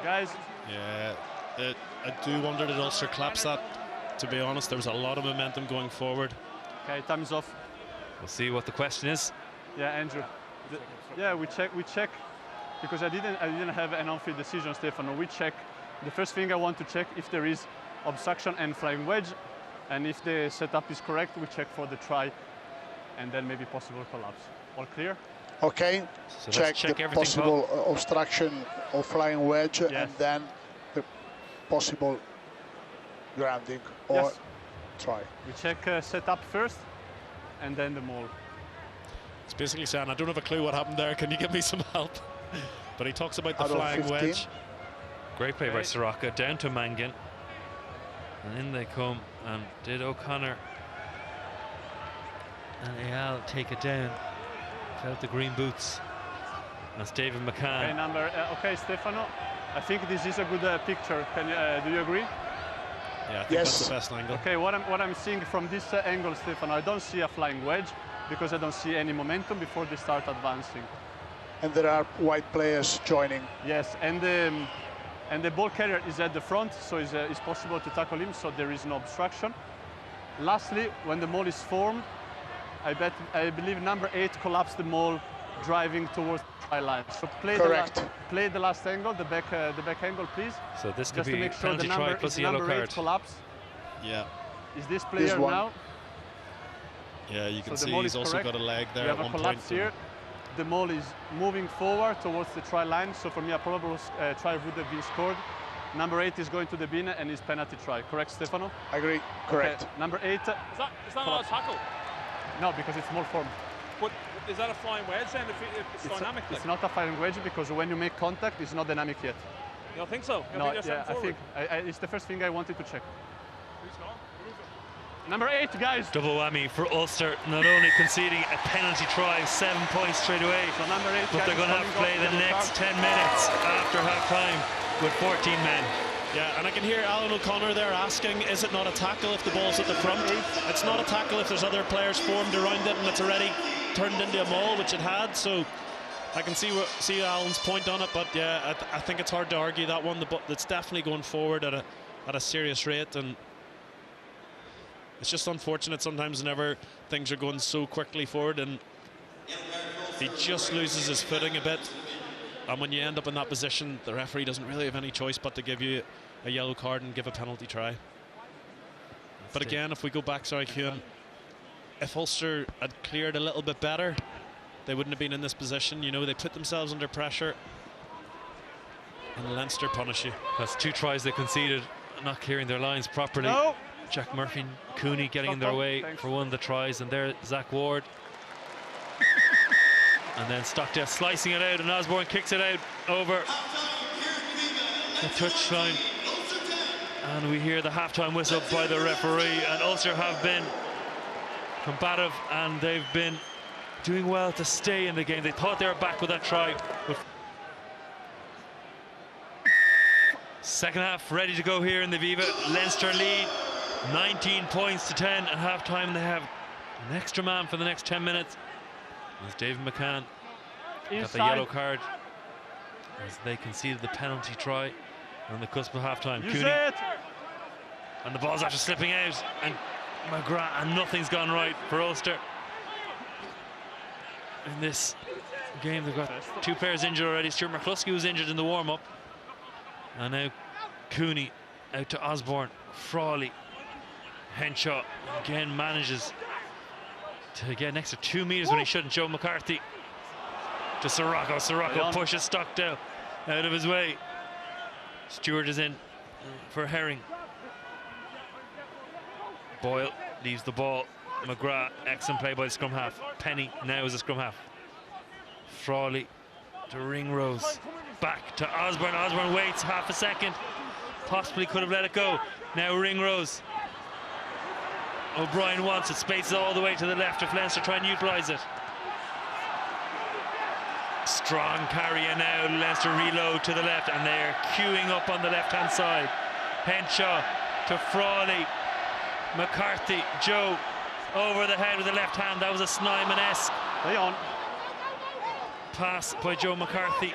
Guys. Yeah, I do wonder that Ulster collapse that. To be honest, there was a lot of momentum going forward. Okay, time's off. We'll see what the question is. Yeah, Andrew. Yeah, we check because I didn't have an on-field decision, Stefano. We check. The first thing I want to check if there is obstruction and flying wedge, and if the setup is correct, we check for the try, and then maybe possible collapse. All clear? Okay. So check the possible obstruction or flying wedge, yes. and then the possible grounding or yes. try. We check setup first, and then the maul. It's basically saying, I don't have a clue what happened there. Can you give me some help? But he talks about the Out of flying 15. wedge. Great play by Soroka, down to Mangan. And in they come, and did O'Connor and Eyal take it down without the green boots. That's David McCann. Okay, okay, Stefano. I think this is a good picture. Can you, do you agree? Yeah, I think yes. that's the best angle. Okay, what I'm seeing from this angle, Stefano, I don't see a flying wedge because I don't see any momentum before they start advancing. And there are white players joining. Yes, and the ball carrier is at the front, so it's possible to tackle him, so there is no obstruction. Lastly, when the maul is formed, I believe number 8 collapsed the maul, driving towards the try line. So play the last angle, the back angle, please. So this could just be to make sure penalty the try number plus is a yellow number 8 card. collapse. Yeah. Is this player now? Yeah, you can so see he's also got a leg there. We have at a one collapse point. here. The maul is moving forward towards the try line, so for me a probable try would have been scored. Number 8 is going to the bin and is penalty try. Correct, Stefano? I agree. Correct. Okay. Number 8. Is that not a tackle? No, because it's more formed. But is that a flying wedge then? If it's dynamic? It's not a flying wedge because when you make contact, it's not dynamic yet. You don't think so? No, yeah, I think it's the first thing I wanted to check. Who's gone? Number 8, guys. Double whammy for Ulster, not only conceding a penalty try, 7 points straight away, So number 8, but they're going to have to play the next 10 minutes after half-time with 14 men. Yeah, and I can hear Alan O'Connor there asking, is it not a tackle if the ball's at the front? It's not a tackle if there's other players formed around it and it's already turned into a maul, which it had, so I can see Alan's point on it, but yeah, I think it's hard to argue that one. It's definitely going forward at a serious rate, and it's just unfortunate sometimes whenever things are going so quickly forward and he just loses his footing a bit, and when you end up in that position, the referee doesn't really have any choice but to give you a yellow card and give a penalty try. But again, if we go back, sorry, Ciarán, if Ulster had cleared a little bit better, they wouldn't have been in this position. You know, they put themselves under pressure, and Leinster punish you. That's 2 tries they conceded, not clearing their lines properly. No. Jack Murphy, Cooney getting in their way for one of the tries, and there Zach Ward. And then Stockdale slicing it out, and Osborne kicks it out over the touchline. And we hear the halftime whistle by the referee, and Ulster have been combative, and they've been doing well to stay in the game. They thought they were back with that try. Second half ready to go here in the Aviva. Leinster lead 19 points to 10 at half-time. They have an extra man for the next 10 minutes. As David McCann got the yellow card as they conceded the penalty try on the cusp of half-time. Cooney, and the ball's after slipping out, and McGrath, and nothing's gone right for Ulster in this game. They've got 2 players injured already. Stuart McCluskey was injured in the warm-up, and now Cooney out to Osborne. Frawley, Henshaw again manages to get an extra 2 meters when he shouldn't. Joe McCarthy to Soroka. Soroka pushes Stockdale out of his way. Stuart is in for Herring. Boyle leaves the ball. McGrath, excellent play by the scrum half. Penny now is a scrum half. Frawley to Ringrose. Back to Osborne. Osborne waits half a second. Possibly could have let it go. Now Ringrose. O'Brien wants it. Spaces all the way to the left if Leinster try and utilise it. Strong carry, and now Leinster reload to the left, and they're queuing up on the left-hand side. Henshaw to Frawley. McCarthy, Joe over the head with the left hand. That was a Snyman-esque Play on. pass by Joe McCarthy.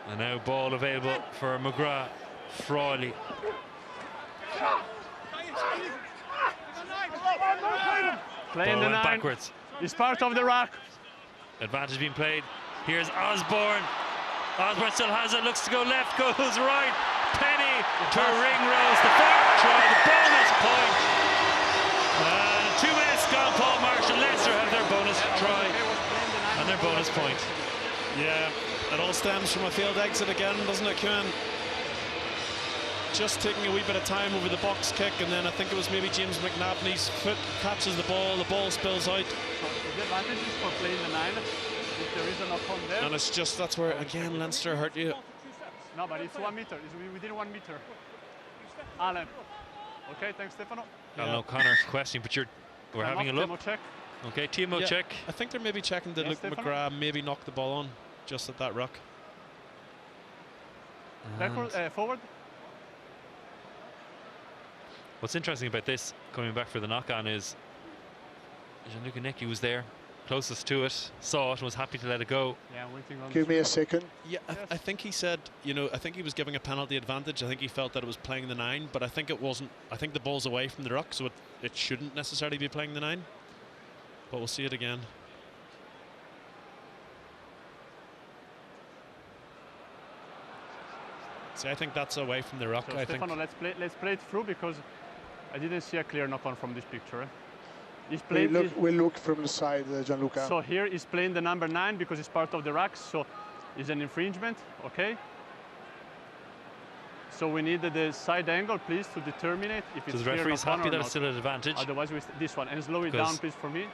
And now ball available for McGrath. Frawley. Playing the 9. Backwards. He's part of the rack. Advantage being played. Here's Osborne. Osborne still has it, looks to go left, goes right. Penny to Ringrose. The fourth try, the bonus point. And 2 minutes gone, Paul Marshall. Leinster have their bonus try and their bonus point. Yeah, it all stems from a field exit again, doesn't it, Ciarán? Just taking a wee bit of time over the box kick, and then I think it was maybe James McNabney's foot catches the ball spills out. So the advantage is for playing the 9. If there is a knock-on there. And it's just, that's where, again, Leinster hurt you. No, but it's 1 meter. It's within 1 meter. Alan. Okay, thanks, Stefano. Alan O'Connor questioning, but we're having a look. Demo check. Okay, Timo check. I think they're maybe checking that Yes, McGrath maybe knocked the ball on just at that ruck. Backward, forward. What's interesting about this, coming back for the knock-on, is Gianluca Necchi was there, closest to it, saw it and was happy to let it go. Yeah, waiting on. Give me a second. Yeah, Yes. I think he said, you know, I think he was giving a penalty advantage. I think he felt that it was playing the 9, but I think it wasn't. I think the ball's away from the ruck, so it shouldn't necessarily be playing the 9. But we'll see it again. See, I think that's away from the ruck. So I Stefano, think. let's play it through, because I didn't see a clear knock-on from this picture. He's We playing. look from the side, Gianluca. So here he's playing the number 9 because it's part of the racks, so it's an infringement. Okay. So we need the side angle, please, to determine it if it's So the clear referee's knock-on happy or that not. it's still an advantage. Otherwise, this one, and slow it down, please, for me.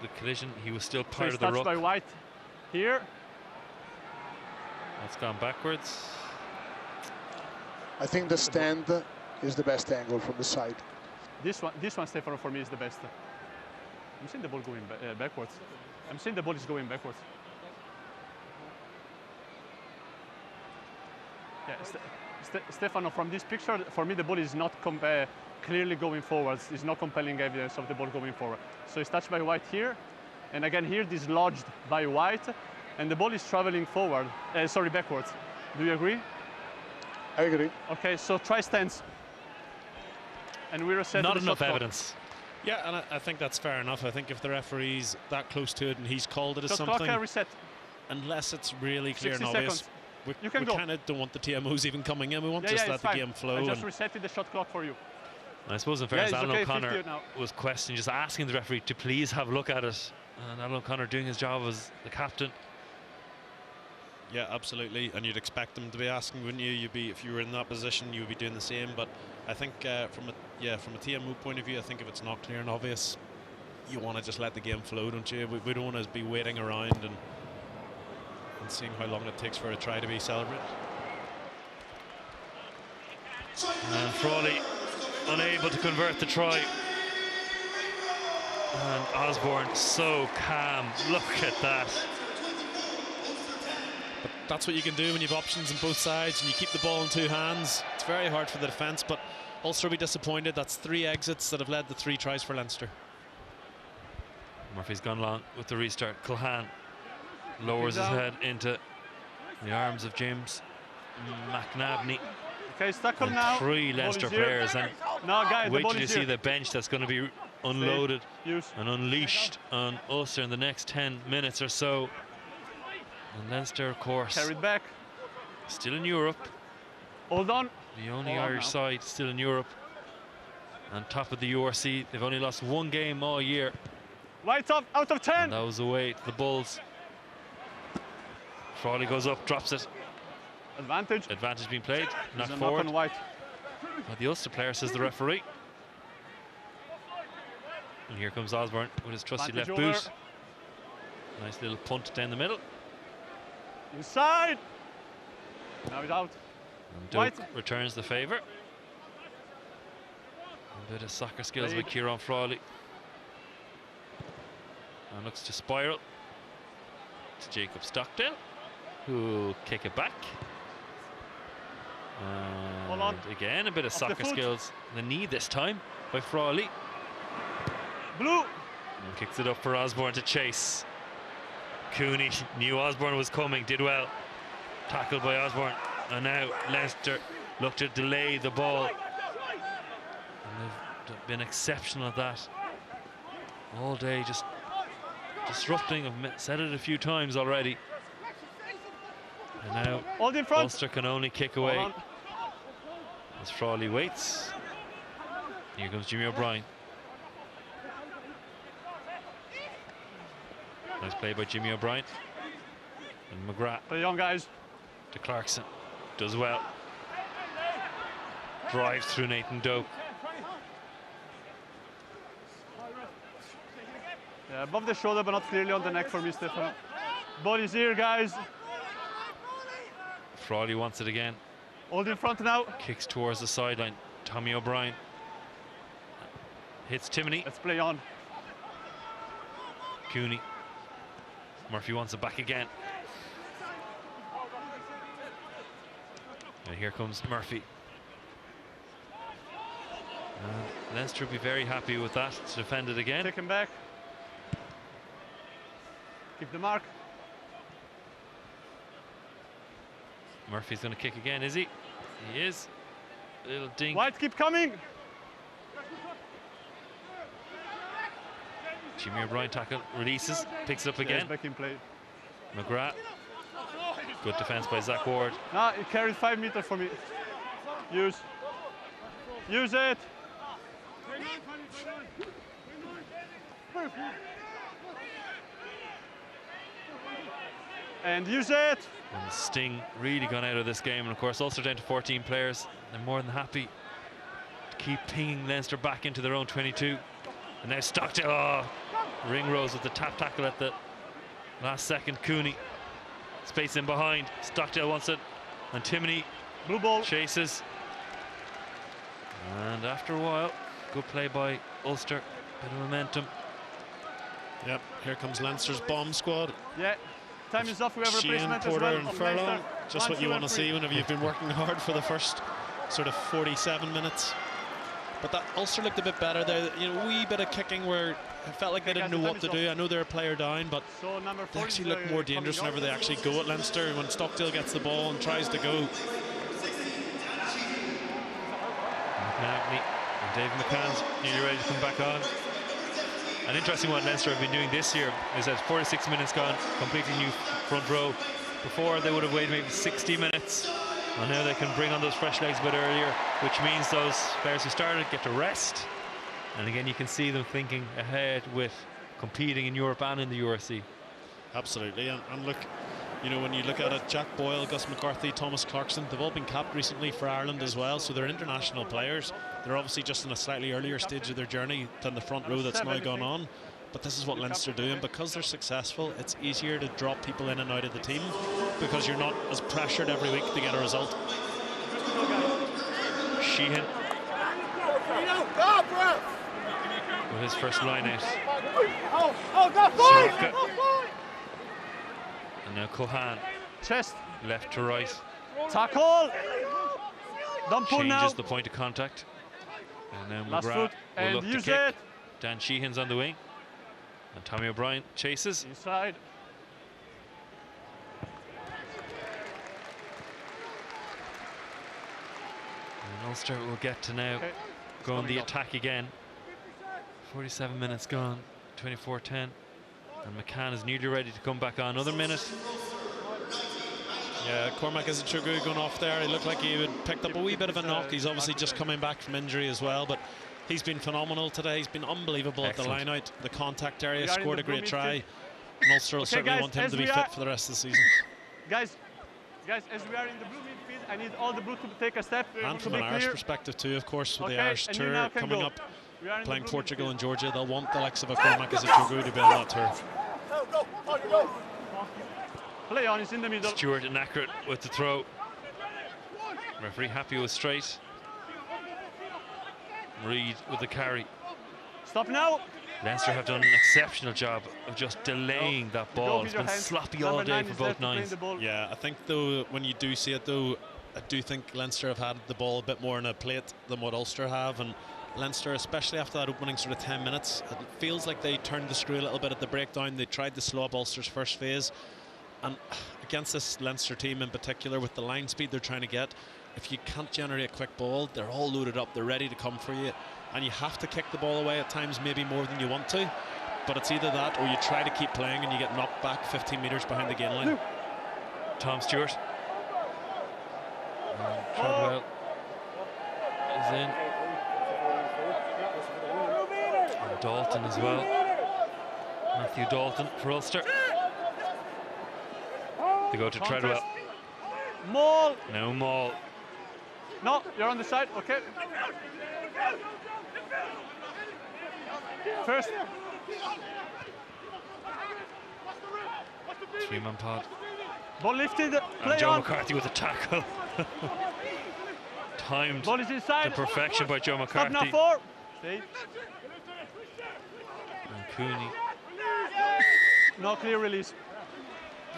The collision, he was still So part it's of the touched ruck. by White here. That's gone backwards. I think the stand is the best angle from the side. This one, Stefano, for me is the best. I'm seeing the ball going backwards. I'm seeing the ball is going backwards. Yeah, Stefano, from this picture, for me the ball is not clearly going forwards. There's no compelling evidence of the ball going forward. So it's touched by White here, and again here dislodged by White, and the ball is traveling forward. Sorry, backwards. Do you agree? I agree. Okay, so try stance. And we reset. Not enough evidence. Yeah, and I think that's fair enough. I think if the referee's that close to it and he's called it as Shot something, clock reset. unless it's really clear and 60 obvious, seconds. we You can go. kind of don't want the TMOs even coming in. We want Yeah, just yeah, let it's the fine. game flow. I just And resetted the shot clock for you. I suppose in fairness, it's Alan okay, O'Connor 50 now. was questioning, just asking the referee to please have a look at it. And Alan O'Connor doing his job as the captain. yeah, absolutely. And you'd expect them to be asking, wouldn't you? You'd be, if you were in that position, you would be doing the same. But I think from a TMO point of view, I think if it's not clear and obvious, you want to just let the game flow, don't you? We don't want to be waiting around and seeing how long it takes for a try to be celebrated. And Frawley unable to convert the try. And Osborne so calm. Look at that. But that's what you can do when you have options on both sides and you keep the ball in 2 hands. It's very hard for the defence, but Ulster will be disappointed. That's 3 exits that have led to 3 tries for Leinster. Murphy's gone long with the restart. Culhane lowers his head into the arms of James McNabney. Okay, it's tackled And now. 3 Ball Leinster is here. players. And No, guys, the wait ball till you is see here. the bench that's going to be unloaded Use. and unleashed on Ulster in the next 10 minutes or so. And Leinster, of course, Carried back. still in Europe. Hold on. The only Hold on Irish now. side still in Europe. On top of the URC, they've only lost 1 game all year. White up, out of 10. And that was away to the Bulls. Frawley goes up, drops it. Advantage. Advantage being played. There's Knock a forward. knock on White. By the Ulster player, says the referee. And here comes Osborne with his trusty Advantage left over. boot. Nice little punt down the middle. Inside. Now he's out. And Doak White. returns the favour. A bit of soccer skills by Played. Ciarán Frawley. And looks to spiral. To Jacob Stockdale, who will kick it back. Hold on. And again, a bit of Off the soccer foot. skills. The knee this time by Frawley. Blue. And kicks it up for Osborne to chase. Cooney knew Osborne was coming, did well. Tackled by Osborne. And now Leinster look to delay the ball. And they've been exceptional at that all day, just disrupting. I've said it a few times already. And now Ulster can only kick away as Frawley waits. Here comes Jimmy O'Brien. Nice play by Jimmy O'Brien. And McGrath. The young guys. To Clarkson. Does well. Drives through Nathan Doak. Yeah, above the shoulder, but not clearly on the neck for me, Stefan. Body's here, guys. Frawley wants it again. Hold in front now. Kicks towards the sideline. Tommy O'Brien. Hits Timoney. Let's play on. Cooney. Murphy wants it back again. And here comes Murphy. And Leinster will be very happy with that to defend it again. Take him back. Keep the mark. Murphy's going to kick again, is he? He is. A little dink. White, keep coming. Jimmy O'Brien tackle, releases, picks it up again. Yes, back in play. McGrath. Good defence by Zach Ward. Nah, it carried 5 meters for me. Use it. And use it. And the sting really gone out of this game, and of course Ulster down to 14 players. They're more than happy to keep pinging Leinster back into their own 22. And now Stockdale. Oh, Ringrose with the tap tackle at the last second. Cooney space in behind. Stockdale wants it, and Timoney blue ball chases. And after a while, good play by Ulster. Bit of momentum. Yep, here comes Leinster's bomb squad. Yeah, time is up. We have a Sheehan, replacement Porter as well. and Furlong. Just what you want to see whenever you've been working hard for the first sort of 47 minutes. But that Ulster looked a bit better there. You know, wee bit of kicking where it felt like they didn't know what to do. I know they're a player down, but they actually look more dangerous whenever they actually go at Leinster. When Stockdale gets the ball and tries to go. McNagney and Dave McCann's nearly ready to come back on. An interesting what Leinster have been doing this year is that 46 minutes gone, completely new front row. Before they would have waited maybe 60 minutes. And now they can bring on those fresh legs a bit earlier, which means those players who started get to rest. And again, you can see them thinking ahead with competing in Europe and in the URC. Absolutely, and look, you know, when you look at it, Jack Boyle, Gus McCarthy, Thomas Clarkson, they've all been capped recently for Ireland as well, so they're international players. They're obviously just in a slightly earlier stage of their journey than the front row that's now gone on. But this is what Leinster do, and because they're successful, it's easier to drop people in and out of the team because you're not as pressured every week to get a result. Sheehan with his first line out. Soroka. And now Culhane. Chest. Left to right. Tackle. Don't pull now. Changes the point of contact. And now McGrath will look to kick. Dan Sheehan's on the wing. And Tommy O'Brien chases. Inside. And Ulster will get to now go on the attack again. 47 minutes gone, 24-10. And McCann is nearly ready to come back on. Another minute. Yeah, Cormac Isichukwu going off there. He looked like he had picked up a wee bit of a knock. He's obviously just coming back from injury as well, but he's been phenomenal today. He's been unbelievable at the line out, the contact area, scored a great try. And Ulster will certainly want him to be fit for the rest of the season. Guys, as we are in the blue midfield, I need all the blue to take a step. And from an Irish perspective too, of course, with the Irish tour coming up, playing Portugal and Georgia, they'll want the likes of a Cormac Isichukwu to be on that tour. Play on, he's in the middle. Stuart inaccurate with the throw. Referee happy with straight. Reid with the carry. Stop now. Leinster have done an exceptional job of just delaying that ball. It's been sloppy all day for both nines. Yeah, I think though, when you do see it though, I do think Leinster have had the ball a bit more on a plate than what Ulster have, and Leinster, especially after that opening sort of 10 minutes, it feels like they turned the screw a little bit at the breakdown. They tried to slow up Ulster's first phase, And against this Leinster team in particular, with the line speed they're trying to get, if you can't generate a quick ball, they're all loaded up, they're ready to come for you, and you have to kick the ball away at times, maybe more than you want to. But it's either that or you try to keep playing and you get knocked back 15 metres behind the gain line. Tom Stewart. Treadwell is in. And Dalton as well. Matthew Dalton for Ulster. They go to Treadwell. Maul. No maul. No, you're on the side. Okay. First. 3-man pod. Ball lifted. Play And Joe on. McCarthy with a tackle. Timed Ball is inside. to perfection by Joe Stop now, McCarthy. 4. Stay. And Cooney. No clear release.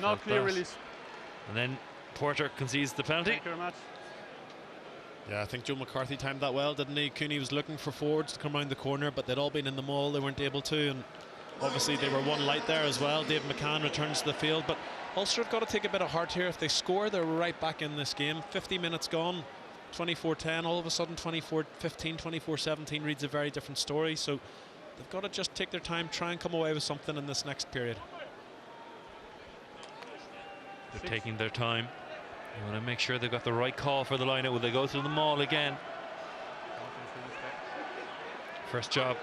No Felt clear that. release. And then Porter concedes the penalty. Thank you very much. Yeah, I think Joe McCarthy timed that well, didn't he? Cooney was looking for forwards to come around the corner, but they'd all been in the maul, they weren't able to, and obviously they were one light there as well. Dave McCann returns to the field, but Ulster have got to take a bit of heart here. If they score, they're right back in this game. 50 minutes gone, 24-10, all of a sudden 24-15, 24-17 reads a very different story, so they've got to just take their time, try and come away with something in this next period. They're taking their time. They want to make sure they've got the right call for the line-out. Will they go through the maul again? First job,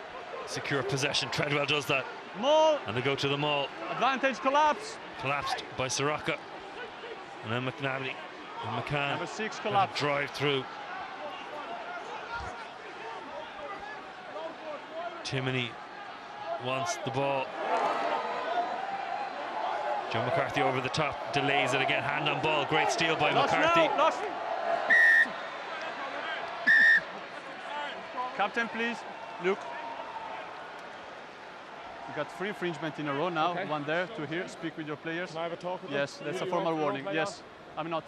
secure possession. Treadwell does that. Maul. And they go to the maul. Advantage collapse. Collapsed by Soroka. And then McNally and McCann. Number 6 and collapse. drive through. Timoney wants the ball. Joe McCarthy over the top, delays it again, hand on ball, great steal by McCarthy. Now, lost. Captain, please. Luke. You got 3 infringements in a row now. Okay. 1 there, 2 here. Speak with your players. Can I have a talk with Yes, them? that's a You formal want to warning. play Yes, I'm not.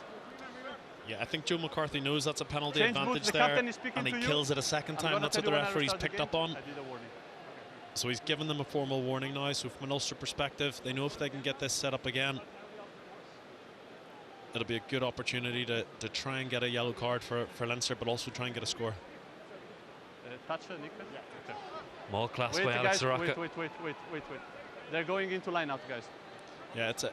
Yeah, I think Joe McCarthy knows that's a penalty Change boots, advantage the there, captain is speaking and he to you. kills it a second I'm time. gonna That's what tell the you when I referee's restart the picked game. up on. I did a warning. So he's given them a formal warning now. So from an Ulster perspective, they know if they can get this set up again, it'll be a good opportunity to try and get a yellow card for Leinster, but also try and get a score. Touch, Nick? Yeah. Okay. Maul class Wait, by Alex guys, Soroka. wait. They're going into line out, guys. Yeah, it's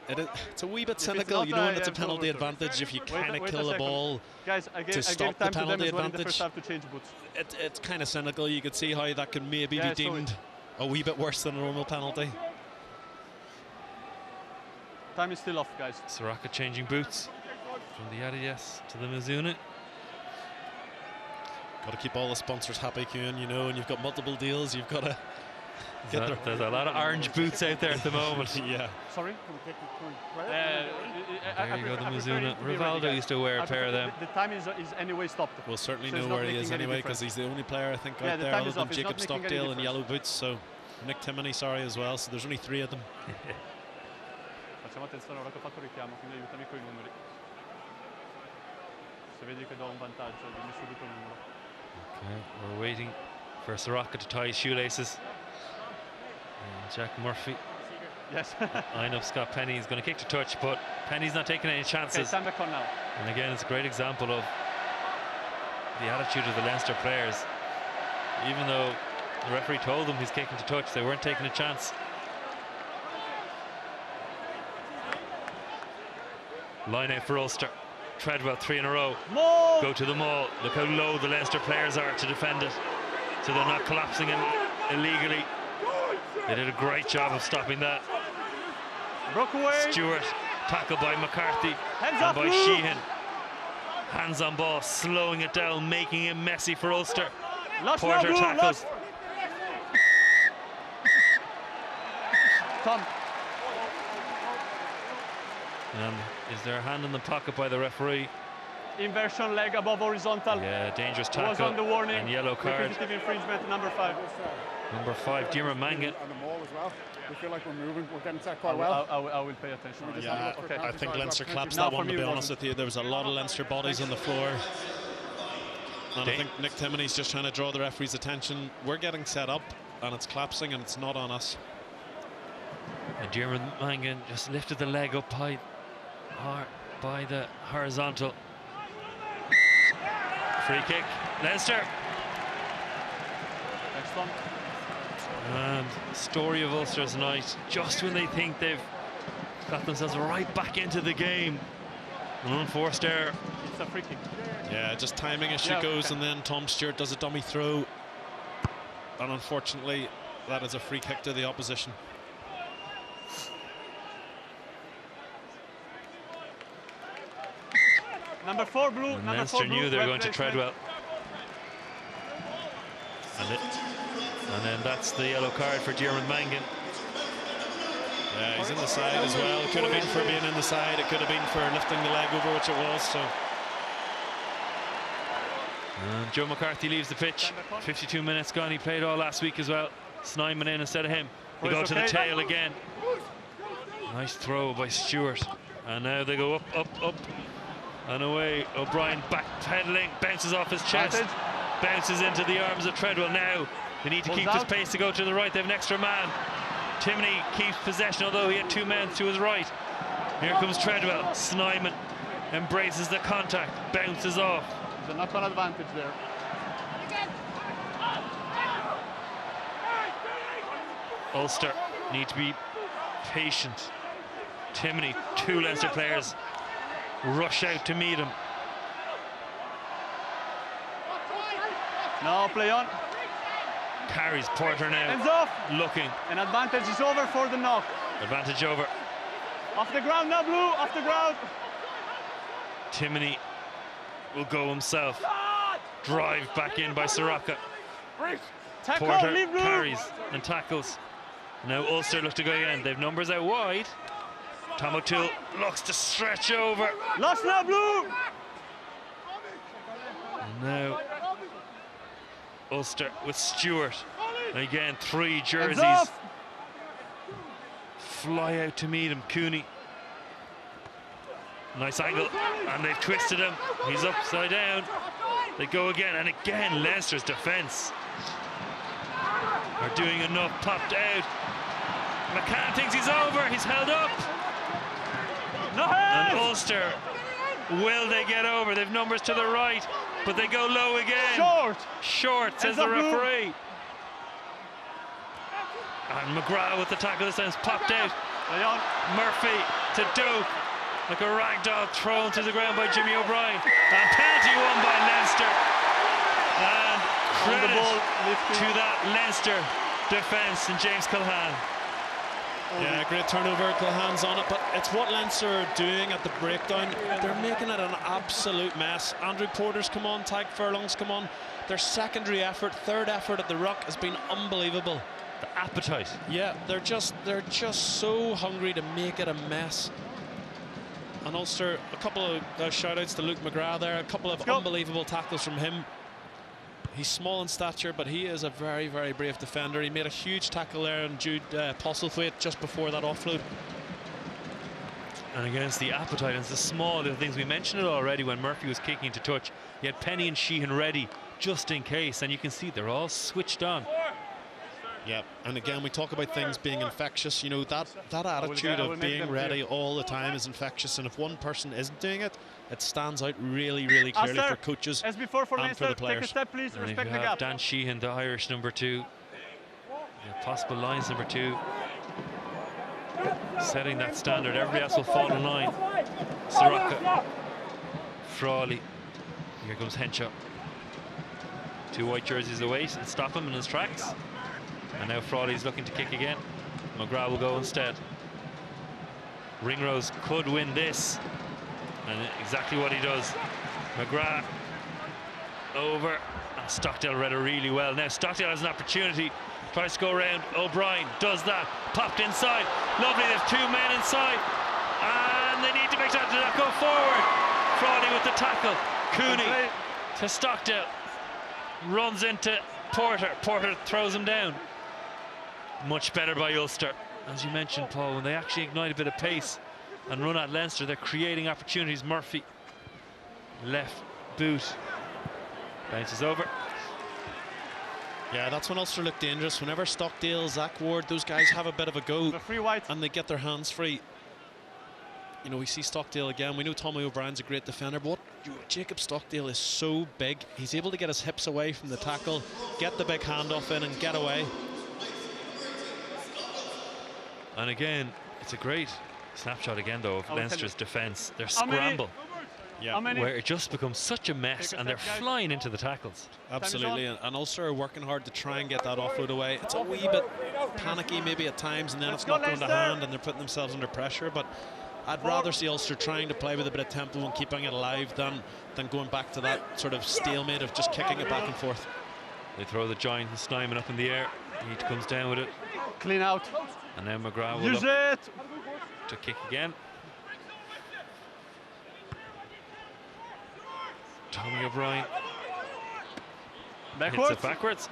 a wee bit it's cynical. not You know, when a- it's a yeah, penalty it's over. advantage if you Wait kind of a kill the second. ball. Guys, I gave stop time the to them penalty as well in the first advantage. half to change boots. It's kind of cynical. You could see how that could maybe Yeah, be I saw deemed it. a wee bit worse than a normal penalty. Time is still off, guys. Soroka changing boots from the Adidas to the Mizuno. Got to keep all the sponsors happy, Ciarán, you know, and you've got multiple deals. You've got to get the There's a lot of orange boots out there at the moment. yeah. Sorry? There you go, the Mizuno. Rivaldo used to wear a pair of them. The time is anyway stopped. We'll certainly So it's know not where he is making any anyway, because difference. he's the only player I think Yeah, out the there time other is than off. It's not Jacob making any Stockdale in difference. yellow boots. So Nick Timoney, sorry, as well. So there's only 3 of them. Facciamo attenzione ora che ho fatto richiamo, quindi aiutami con I numeri. Se vedi che do un vantaggio, dimmi subito il numero. Okay, we're waiting for Soroka to tie his shoelaces. And Jack Murphy Yes. eyeing up Scott Penny. He's going to kick to touch, but Penny's not taking any Okay, chances. stand back on now. And again, it's a great example of the attitude of the Leinster players. Even though the referee told them he's kicking to touch, they weren't taking a chance. Line out for Ulster. Treadwell 3 in a row. Maul! Go to the maul. Look how low the Leinster players are to defend it, so they're not collapsing illegally. They did a great job of stopping that. Broke away. Stuart tackled by McCarthy Hands and off, by Luke. Sheehan. Hands on ball, slowing it down, making it messy for Ulster. Lost now, Porter Luke, tackles. lost. Tom. And is there a hand in the pocket by the referee? Inversion leg above horizontal. Yeah, dangerous Was tackle on the warning. and yellow card. Repetitive infringement, number 5. Number 5, Diarmuid Mangan. On the maul as well. We feel like we're moving, we're getting set quite I well. will pay attention. just Yeah, have a look for I think counter-strike Leinster opportunity. collapsed Now that for one, to me be it honest wasn't. with you. There was a lot of Leinster bodies on the floor. And I think Nick Timoney's just trying to draw the referee's attention. We're getting set up, and it's collapsing, and it's not on us. And Diarmuid Mangan just lifted the leg up high. by the horizontal. Free kick, Leinster. Next one. And story of Ulster tonight, just when they think they've got themselves right back into the game, an unforced error. It's a free kick. Yeah, just timing as she goes, and then Tom Stewart does a dummy throw. And unfortunately, that is a free kick to the opposition. Number 4 blue. And Number 4 Leinster blue. knew they were going to placement. Treadwell. And then that's the yellow card for Diarmuid Mangan. Yeah, he's in the side as well. It could have been for being in the side. It could have been for lifting the leg over, which it was. So. And Joe McCarthy leaves the pitch. 52 minutes gone. He played all last week as well. Snyman in instead of him. They go to the tail again. Nice throw by Stuart. And now they go up, up, up. And away. O'Brien backpedaling. Bounces off his chest. Bounces into the arms of Treadwell. Now they need to keep this pace to go to the right. They have an extra man. Timney keeps possession, although he had 2 men to his right. Here comes Treadwell. Snyman embraces the contact. Bounces off. There's a knock-on advantage there. Ulster need to be patient. Timney, 2 Leinster players rush out to meet him. Now play on. Carries Porter now. Hands off. Looking. An advantage is over for the knock. Advantage over. Off the ground now, blue. Off the ground. Timney will go himself. Drive back in by Soroka. Tackle, Porter leave blue. carries and tackles. Now Ulster look to go again. They've numbers out wide. Tom O'Toole looks to stretch over. Lost now, blue. And now Ulster with Stuart. Again, 3 jerseys fly out to meet him. Cooney. Nice angle, and they've twisted him. He's upside down. They go again, and again Leinster's defence are doing enough. Popped out. McCann thinks he's over. He's held up. No And hands. Ulster, will they get over? They've numbers to the right, but they go low again. Short. Short, says the referee. And McGrath with the tackle this time is popped out. Murphy to Doak. Like a ragdoll thrown to the ground by Jimmy O'Brien. And penalty won by Leinster. And credit to that Leinster defence and James Culhane. Yeah, great turnover. Culhane's on it, but it's what Leinster are doing at the breakdown. They're making it an absolute mess. Andrew Porter's come on, Tadhg Furlong's come on. Their secondary effort, third effort at the ruck has been unbelievable. The appetite. Yeah, they're just so hungry to make it a mess. And Ulster, a couple of shout-outs to Luke McGrath there, a couple of unbelievable tackles from him. He's small in stature, but he is a very, very brave defender. He made a huge tackle there on Jude Postlethwaite just before that offload. And against the appetite, and it's the small little things. We mentioned it already when Murphy was kicking to touch. He had Penny and Sheehan ready just in case, and you can see they're all switched on. Yeah, and again, we talk about things being infectious. You know, that attitude of being ready all the time is infectious, and if one person isn't doing it, it stands out really, really clearly for coaches as before for and Leinster, for the players. take a step, please. And Respect you the have gap. Dan Sheehan, the Irish number 2, the possible lines number 2, setting that standard. Everybody else will fall in line. Soroka, Frawley. Here comes Henshaw. 2 white jerseys away and stop him in his tracks. And now Frawley's looking to kick again. McGrath will go instead. Ringrose could win this, and exactly what he does. McGrath over, and Stockdale read it really well. Now Stockdale has an opportunity, tries to go around. O'Brien does that, popped inside. Lovely, there's 2 men inside, and they need to make that go forward. Frawley with the tackle. Cooney to Stockdale, runs into Porter. Porter throws him down. Much better by Ulster. As you mentioned, Paul, when they actually ignite a bit of pace and run at Leinster, they're creating opportunities. Murphy, left boot, bounces over. Yeah, that's when Ulster look dangerous. Whenever Stockdale, Zach Ward, those guys have a bit of a go and they get their hands free. You know, we see Stockdale again. We know Tommy O'Brien's a great defender, but Jacob Stockdale is so big. He's able to get his hips away from the tackle, get the big handoff in and get away. And again, it's a great snapshot again, though, of Leinster's defence. Their scramble, where it just becomes such a mess, and they're flying into the tackles. Absolutely, and Ulster are working hard to try and get that offload away. It's a wee bit panicky maybe at times, and then it's not going to hand, and they're putting themselves under pressure. But I'd rather see Ulster trying to play with a bit of tempo and keeping it alive than going back to that sort of stalemate of just kicking it back and forth. They throw the giant Snyman up in the air. He comes down with it. Clean out. And now McGrath will Use look it. to kick again. Tommy O'Brien hits it backwards.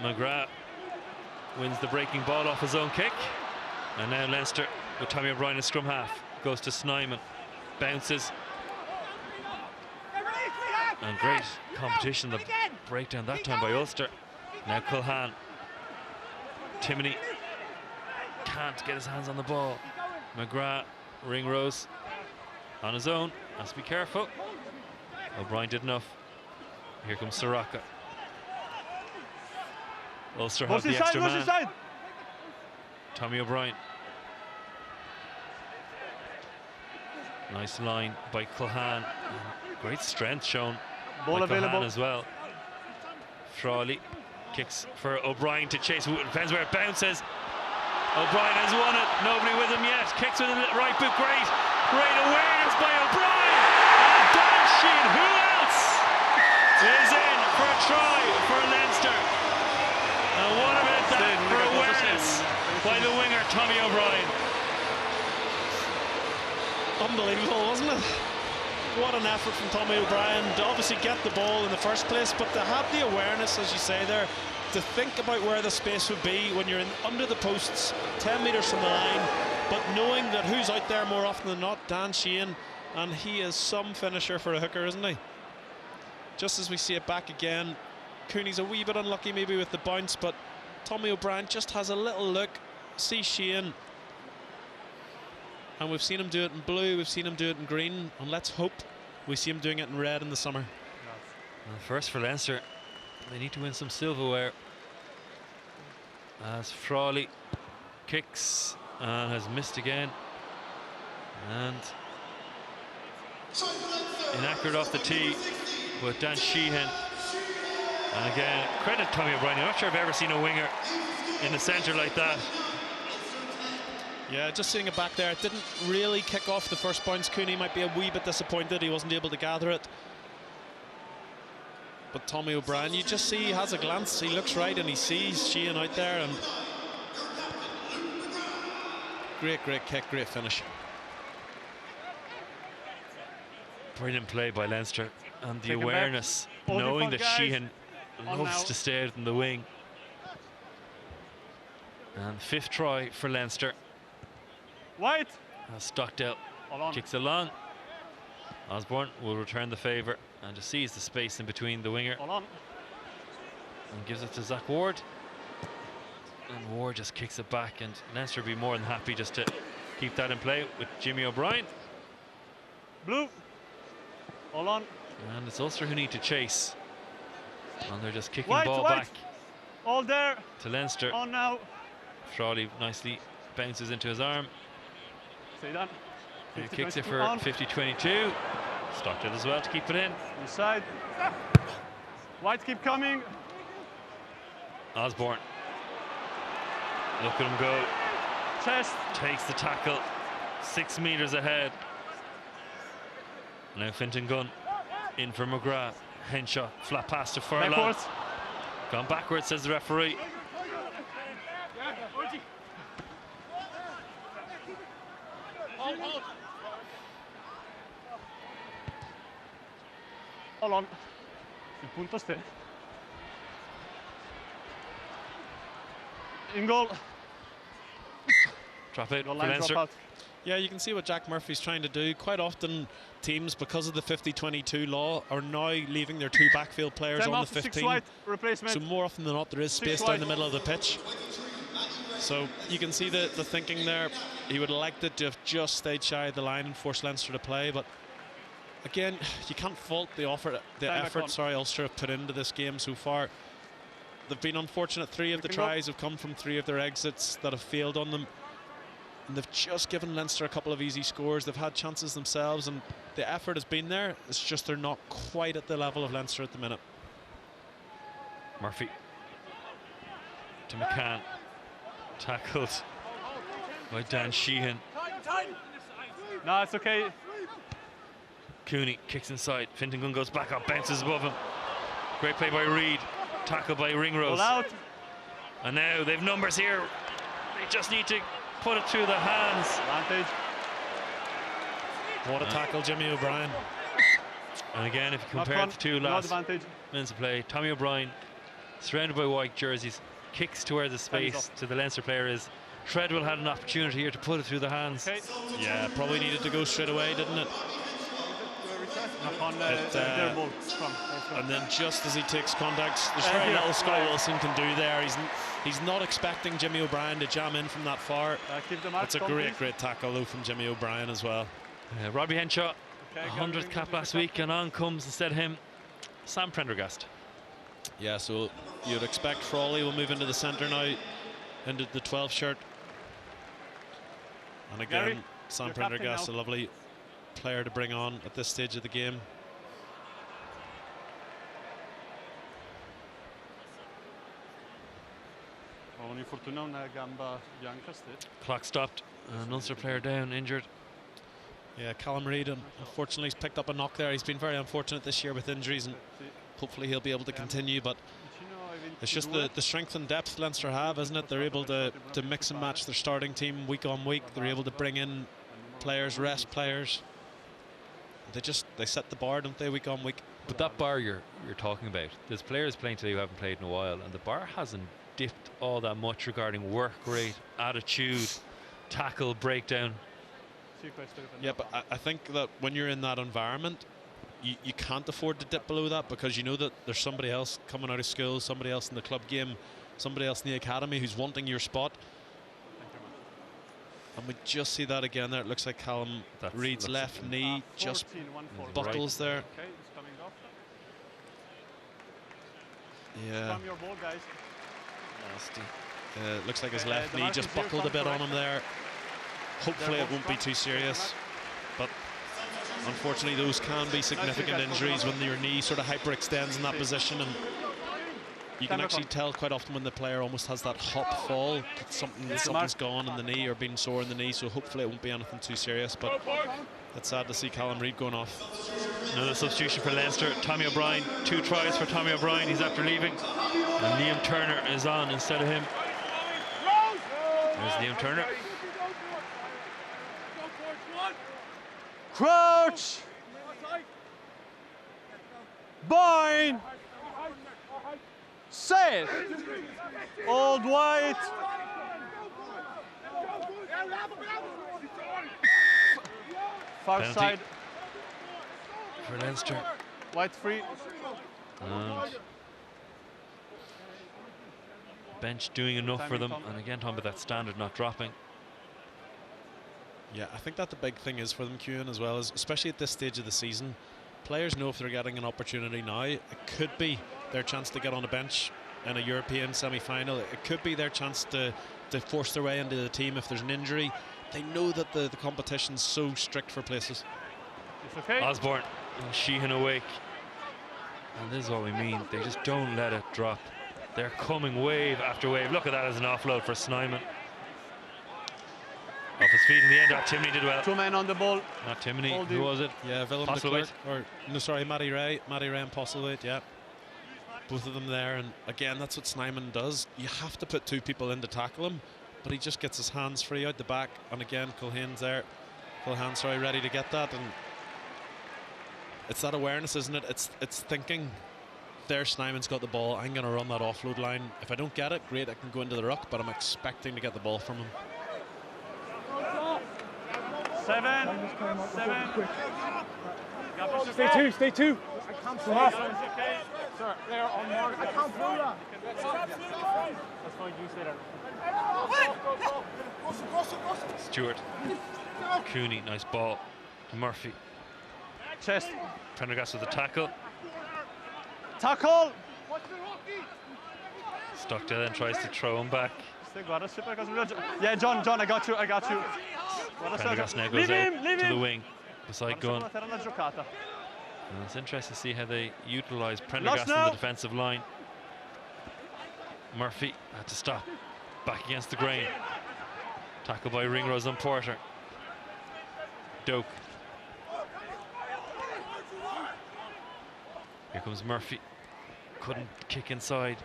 McGrath wins the breaking ball off his own kick. And now Leinster with Tommy O'Brien in scrum half. Goes to Snyman. Bounces. And great competition. The breakdown that time by Ulster. Now Culhane. Timoney can't get his hands on the ball. McGrath, Ringrose on his own. Has to be careful. O'Brien did enough. Here comes Soroka. Ulster have the extra man. Tommy O'Brien. Nice line by Culhane. Great strength shown by Culhane as well. Frawley kicks for O'Brien to chase. Depends where it bounces. O'Brien has won it. Nobody with him yet. Kicks with a right boot. Great awareness by O'Brien. And Sheehan, who else, is in for a try for Leinster. And what about that for awareness by the winger Tommy O'Brien. Unbelievable, wasn't it? What an effort from Tommy O'Brien to obviously get the ball in the first place, but to have the awareness, as you say there, to think about where the space would be when you're under the posts 10 metres from the line, but knowing that who's out there more often than not, Dan Sheehan, and he is some finisher for a hooker, isn't he? Just as we see it back again, Cooney's a wee bit unlucky maybe with the bounce, but Tommy O'Brien just has a little look, see Sheehan, and we've seen him do it in blue, we've seen him do it in green, and let's hope we see him doing it in red in the summer. Well, first for Leinster, they need to win some silverware. As Frawley kicks and has missed again, and inaccurate off the tee with Dan Sheehan. And again, credit Tommy O'Brien. I'm not sure I've ever seen a winger in the centre like that. Yeah, just seeing it back there, it didn't really kick off the first bounce. Cooney might be a wee bit disappointed he wasn't able to gather it. But Tommy O'Brien, you just see he has a glance, he looks right and he sees Sheehan out there, and great kick, great finish. Brilliant play by Leinster, and the awareness, knowing that Sheehan loves to stay out in the wing. And fifth try for Leinster. White. Stockdale kicks along. Osborne will return the favour and just sees the space in between the winger and gives it to Zach Ward. And Ward just kicks it back, and Leinster will be more than happy just to keep that in play with Jimmy O'Brien. Blue. Hold on. And it's Ulster who need to chase. And they're just kicking White, ball white. back. All there. To Leinster. On now. Frawley nicely bounces into his arm. Stay down. He kicks it for 50-22. Stockdale as well to keep it in. Inside. White keep coming. Osborne. Look at him go. Chest. Takes the tackle. 6 metres ahead. Now Fintan Gunne in for McGrath. Henshaw, flat pass to Furlong. Backwards. Gone backwards, says the referee. Hold on. Il punto ste. In goal. Drop it for Line Leinster. drop out. Yeah, you can see what Jack Murphy's trying to do. Quite often teams, because of the 50-22 law, are now leaving their two backfield players on the 15. White replacement. So more often than not there is space down the middle of the pitch. So you can see the thinking there. He would have liked it to have just stayed shy of the line and forced Leinster to play, but again, you can't fault the effort Ulster have put into this game so far. They've been unfortunate. 3 of the tries have come from 3 of their exits that have failed on them. And they've just given Leinster a couple of easy scores. They've had chances themselves, and the effort has been there. It's just they're not quite at the level of Leinster at the minute. Murphy to McCann. Tackled by Dan Sheehan. No, it's okay. Cooney kicks inside. Fintan Gunne goes back up, bounces above him. Great play by Reid. Tackle by Ringrose. Out. And now they've numbers here. They just need to put it through the hands. Advantage. What a tackle, Jimmy O'Brien. And again, if you compare the 2 last minutes of play, Tommy O'Brien, surrounded by white jerseys, kicks to where the space to the Leinster player is. Treadwell had an opportunity here to put it through the hands. Okay. Yeah, probably needed to go straight away, didn't it? And then just as he takes contact, there's very little Scott Wilson can do there. He's not expecting Jimmy O'Brien to jam in from that far. It's a great tackle though from Jimmy O'Brien as well. Robbie Henshaw, 100th cap last week, and on comes instead of him Sam Prendergast. Yeah, so you'd expect Frawley will move into the centre now, into the 12 shirt. And again, Garry, Sam Prendergast, a lovely player to bring on at this stage of the game. Clock stopped. An Ulster player down, injured. Yeah, Callum Reid, unfortunately, he's picked up a knock there. He's been very unfortunate this year with injuries, and hopefully he'll be able to continue. But it's just the strength and depth Leinster have, isn't it? They're able to mix and match their starting team week on week. They're able to bring in players, rest players. They set the bar, don't they, week on week? But that bar you're talking about, there's players playing today who haven't played in a while, and the bar hasn't dipped all that much regarding work rate, attitude, tackle, breakdown. Yeah, but I think that when you're in that environment, you can't afford to dip below that, because you know that there's somebody else coming out of school, somebody else in the club game, somebody else in the academy who's wanting your spot. And we just see that again there. It looks like Callum Reid's left knee just buckles there. Yeah. It looks like his left knee just buckled a bit on him there. Hopefully it won't be too serious, but unfortunately those can be significant injuries when your knee sort of hyperextends in that position, and you can actually tell quite often when the player almost has that hop fall, something's gone in the knee or been sore in the knee. So hopefully it won't be anything too serious, but it's sad to see Callum Reid going off. Another substitution for Leinster, Tommy O'Brien. 2 tries for Tommy O'Brien, he's after leaving, and Liam Turner is on instead of him. There's Liam Turner. Crouch! Bind! Set! Old White! Far Penalty side. For Leinster. White free. And bench doing enough for them, and again talking about that standard not dropping. Yeah, I think that the big thing is for them, Ciarán, as well, is especially at this stage of the season, players know if they're getting an opportunity now, it could be their chance to get on a bench in a European semi-final. It could be their chance to force their way into the team if there's an injury. They know that the competition's so strict for places. It's okay. Osborne and Sheehan awake. And this is what we mean. They just don't let it drop. They're coming wave after wave. Look at that as an offload for Snyman. Off his feet in the end. Timney did well. 2 men on the ball. Not Timney. Who was it? Yeah, Willem de Klerk, or no, sorry, Matty Ray and Postlethwaite. Yeah, both of them there. And again, that's what Snyman does. You have to put 2 people in to tackle him, but he just gets his hands free out the back. And again, Culhane's there. Culhane, sorry, ready to get that. And it's that awareness, isn't it? It's thinking. There, Snyman's got the ball. I'm going to run that offload line. If I don't get it, great, I can go into the ruck, but I'm expecting to get the ball from him. 7. Stay two. I can't throw that. Sir, they're on mark. I can't throw that. That's fine, you say that. Stuart. Cooney, nice ball to Murphy. Chest. Prendergast with the tackle. Tackle! Stockdale then tries to throw him back. Yeah, John, I got you. Prendergast now goes out to the wing beside Gunne. And it's interesting to see how they utilise Prendergast in the defensive line. Murphy had to stop. Back against the grain. Tackle by Ringrose and Porter. Doak. Here comes Murphy. Couldn't kick inside.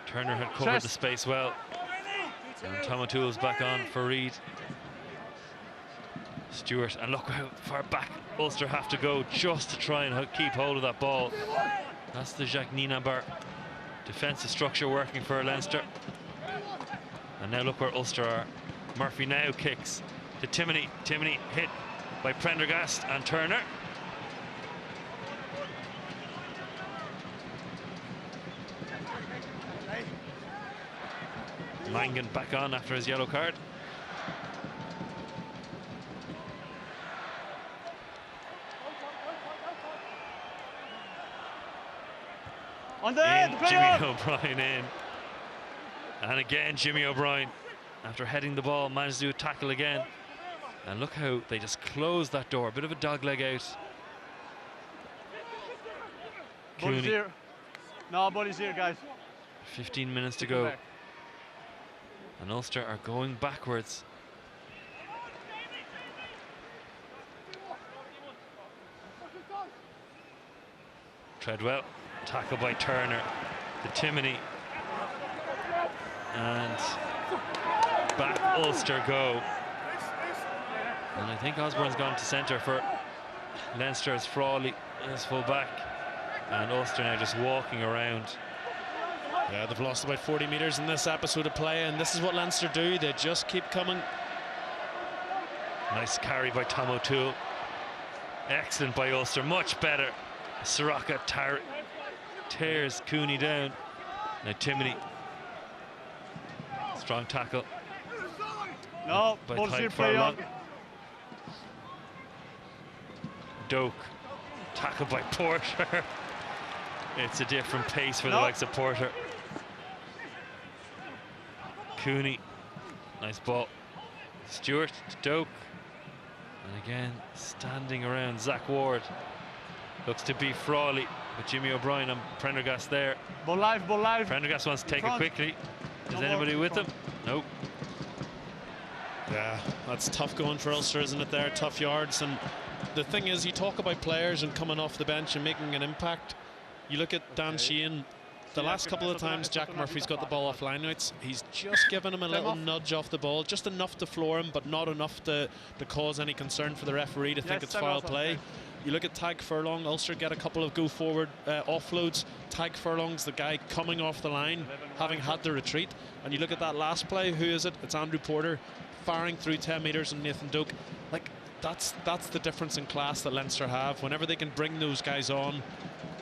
Turner had covered the space well. And Tom O'Toole's back on for Reid. Stuart, and look how far back Ulster have to go just to try and keep hold of that ball. That's the Jacques Nienaber defensive structure working for Leinster. And now look where Ulster are. Murphy now kicks to Timoney. Timoney hit by Prendergast and Turner. Mangan back on after his yellow card. On the end, Jimmy O'Brien in. And again Jimmy O'Brien, after heading the ball, managed to do a tackle again. And look how they just closed that door. A bit of a dog leg out. Body's here. No, body's here, guys. 15 minutes to go. And Ulster are going backwards. Treadwell, tackle by Turner. The Timoney. And back Ulster go. And I think Osborne's gone to centre for Leinster as Frawley as full back. And Ulster now just walking around. Yeah, they've lost about 40 metres in this episode of play, and this is what Leinster do. They just keep coming. Nice carry by Tom O'Toole. Excellent by Ulster, much better. Soroka tears Cooney down. Now Timoney. Strong tackle. No, by ball's here, Tadhg play on. Doak. Tackle by Porter. It's a different pace for the likes of Porter. Cooney. Nice ball. Stuart to Doak. And again, standing around Zach Ward. Looks to be Frawley, but Jimmy O'Brien and Prendergast there. Ball live, ball live. Prendergast wants to take it quickly. Is anybody with him? Nope. Yeah, that's tough going for Ulster, isn't it there? Tough yards. And the thing is, you talk about players and coming off the bench and making an impact. You look at Dan Sheehan. The last couple of times Jack Murphy's got the ball off lineouts, he's just given him a little nudge off the ball, just enough to floor him, but not enough to cause any concern for the referee to think it's foul play. You look at Tadhg Furlong. Ulster get a couple of go forward offloads. Tadhg Furlong's the guy coming off the line, having had to retreat. And you look at that last play, who is it? It's Andrew Porter firing through 10 metres and Nathan Doak. Like, that's the difference in class that Leinster have. Whenever they can bring those guys on,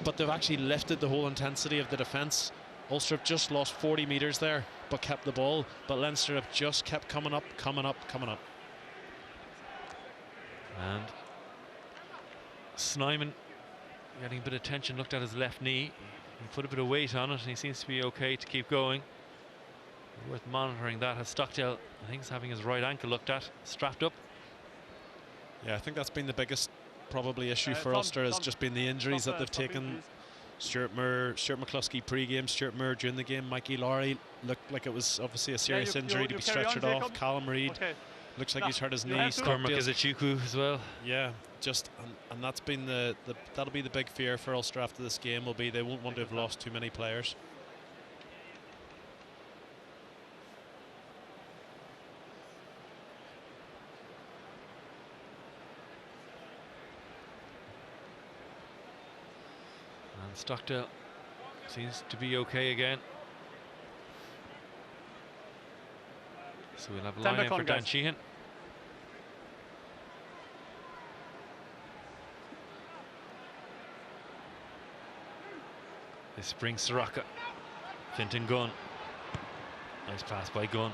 but they've actually lifted the whole intensity of the defence. Ulster have just lost 40 metres there, but kept the ball. But Leinster have just kept coming up, coming up, coming up. And Snyman getting a bit of tension, looked at his left knee. He put a bit of weight on it, and he seems to be okay to keep going. Worth monitoring that. As Stockdale, I think, is having his right ankle looked at, strapped up. Yeah, I think that's been the biggest probably issue for Ulster, has just been the injuries that they've taken. Stuart McCluskey pre-game, Stuart Moore during the game, Mikey Lowry looked like it was obviously a serious injury to be stretchered off. Callum Reid looks like he's hurt his knee. Cormac Izuchukwu as well. Yeah, just and that's been that'll be the big fear for Ulster after this game. Will be they won't want to have lost too many players. And Stockdale seems to be okay again. So we'll have a line out for Dan Sheehan. This brings Soroka. Fintan Gunne. Nice pass by Gunne.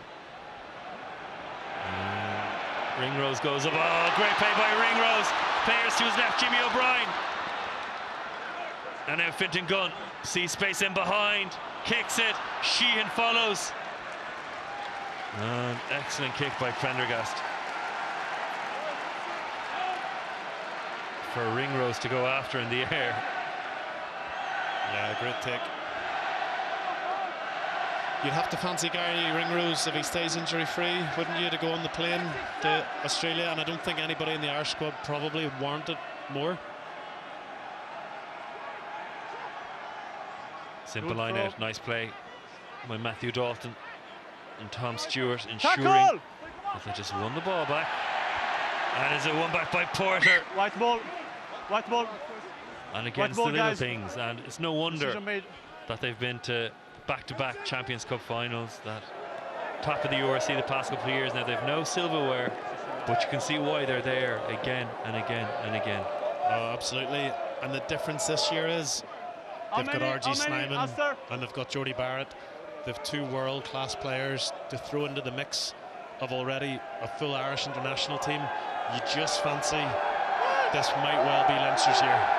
Ringrose goes up. Oh, great play by Ringrose. Players to his left, Jimmy O'Brien. And now Fintan Gunne. Sees space in behind. Kicks it. Sheehan follows. And excellent kick by Prendergast. For Ringrose to go after in the air. Yeah, great take. You'd have to fancy Garry Ringrose if he stays injury-free, wouldn't you, to go on the plane to Australia? And I don't think anybody in the Irish squad probably would warrant it more. Simple line out, nice play by Matthew Dalton and Tom Stuart, ensuring Tackle! that they just won the ball back. And is it won back by Porter? White ball. White ball. And against the little things, and it's no wonder that they've been to back-to-back Champions Cup finals, that top of the URC the past couple of years. Now they've no silverware, but you can see why they're there again and again and again. Oh, absolutely. And the difference this year is they've got RG Snyman and they've got Jody Barrett. They've two world-class players to throw into the mix of already a full Irish international team. You just fancy this might well be Leinster's year.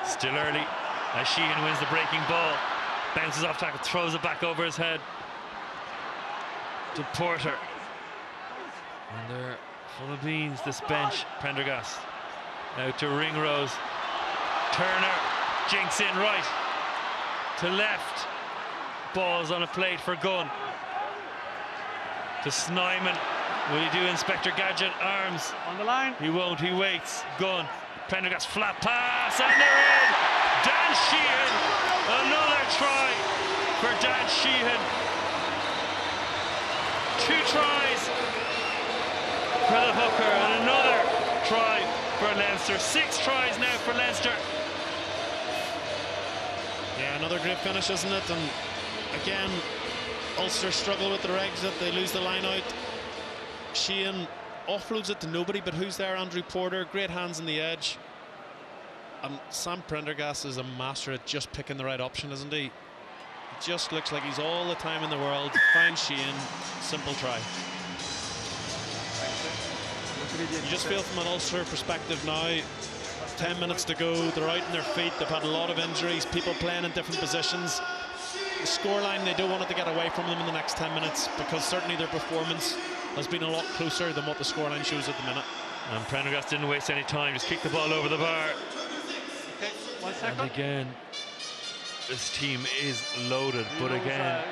Still early as Sheehan wins the breaking ball. Bounces off tackle, throws it back over his head to Porter. And they're full of beans, this bench. Prendergast now to Ringrose. Turner jinks in right to left. Balls on a plate for Gunne. To Snyman. Will he do Inspector Gadget? Arms. On the line. He won't, he waits. Gunne. Prendergast flat pass, and they're in! Dan Sheehan, another try for Dan Sheehan. 2 tries for the hooker, and another try for Leinster. 6 tries now for Leinster. Yeah, another great finish, isn't it? And again, Ulster struggle with their exit. They lose the line out. Sheehan offloads it to nobody, but who's there? Andrew Porter, great hands on the edge. And Sam Prendergast is a master at just picking the right option, isn't he? It just looks like he's all the time in the world. Finds Sheehan, simple try. You just feel from an Ulster perspective now, 10 minutes to go, they're out on their feet, they've had a lot of injuries, people playing in different positions. The scoreline, they don't want it to get away from them in the next 10 minutes, because certainly their performance has been a lot closer than what the scoreline shows at the minute. And Prendergast didn't waste any time, just kicked the ball over the bar. Okay, 1 second. And again, this team is loaded, but again,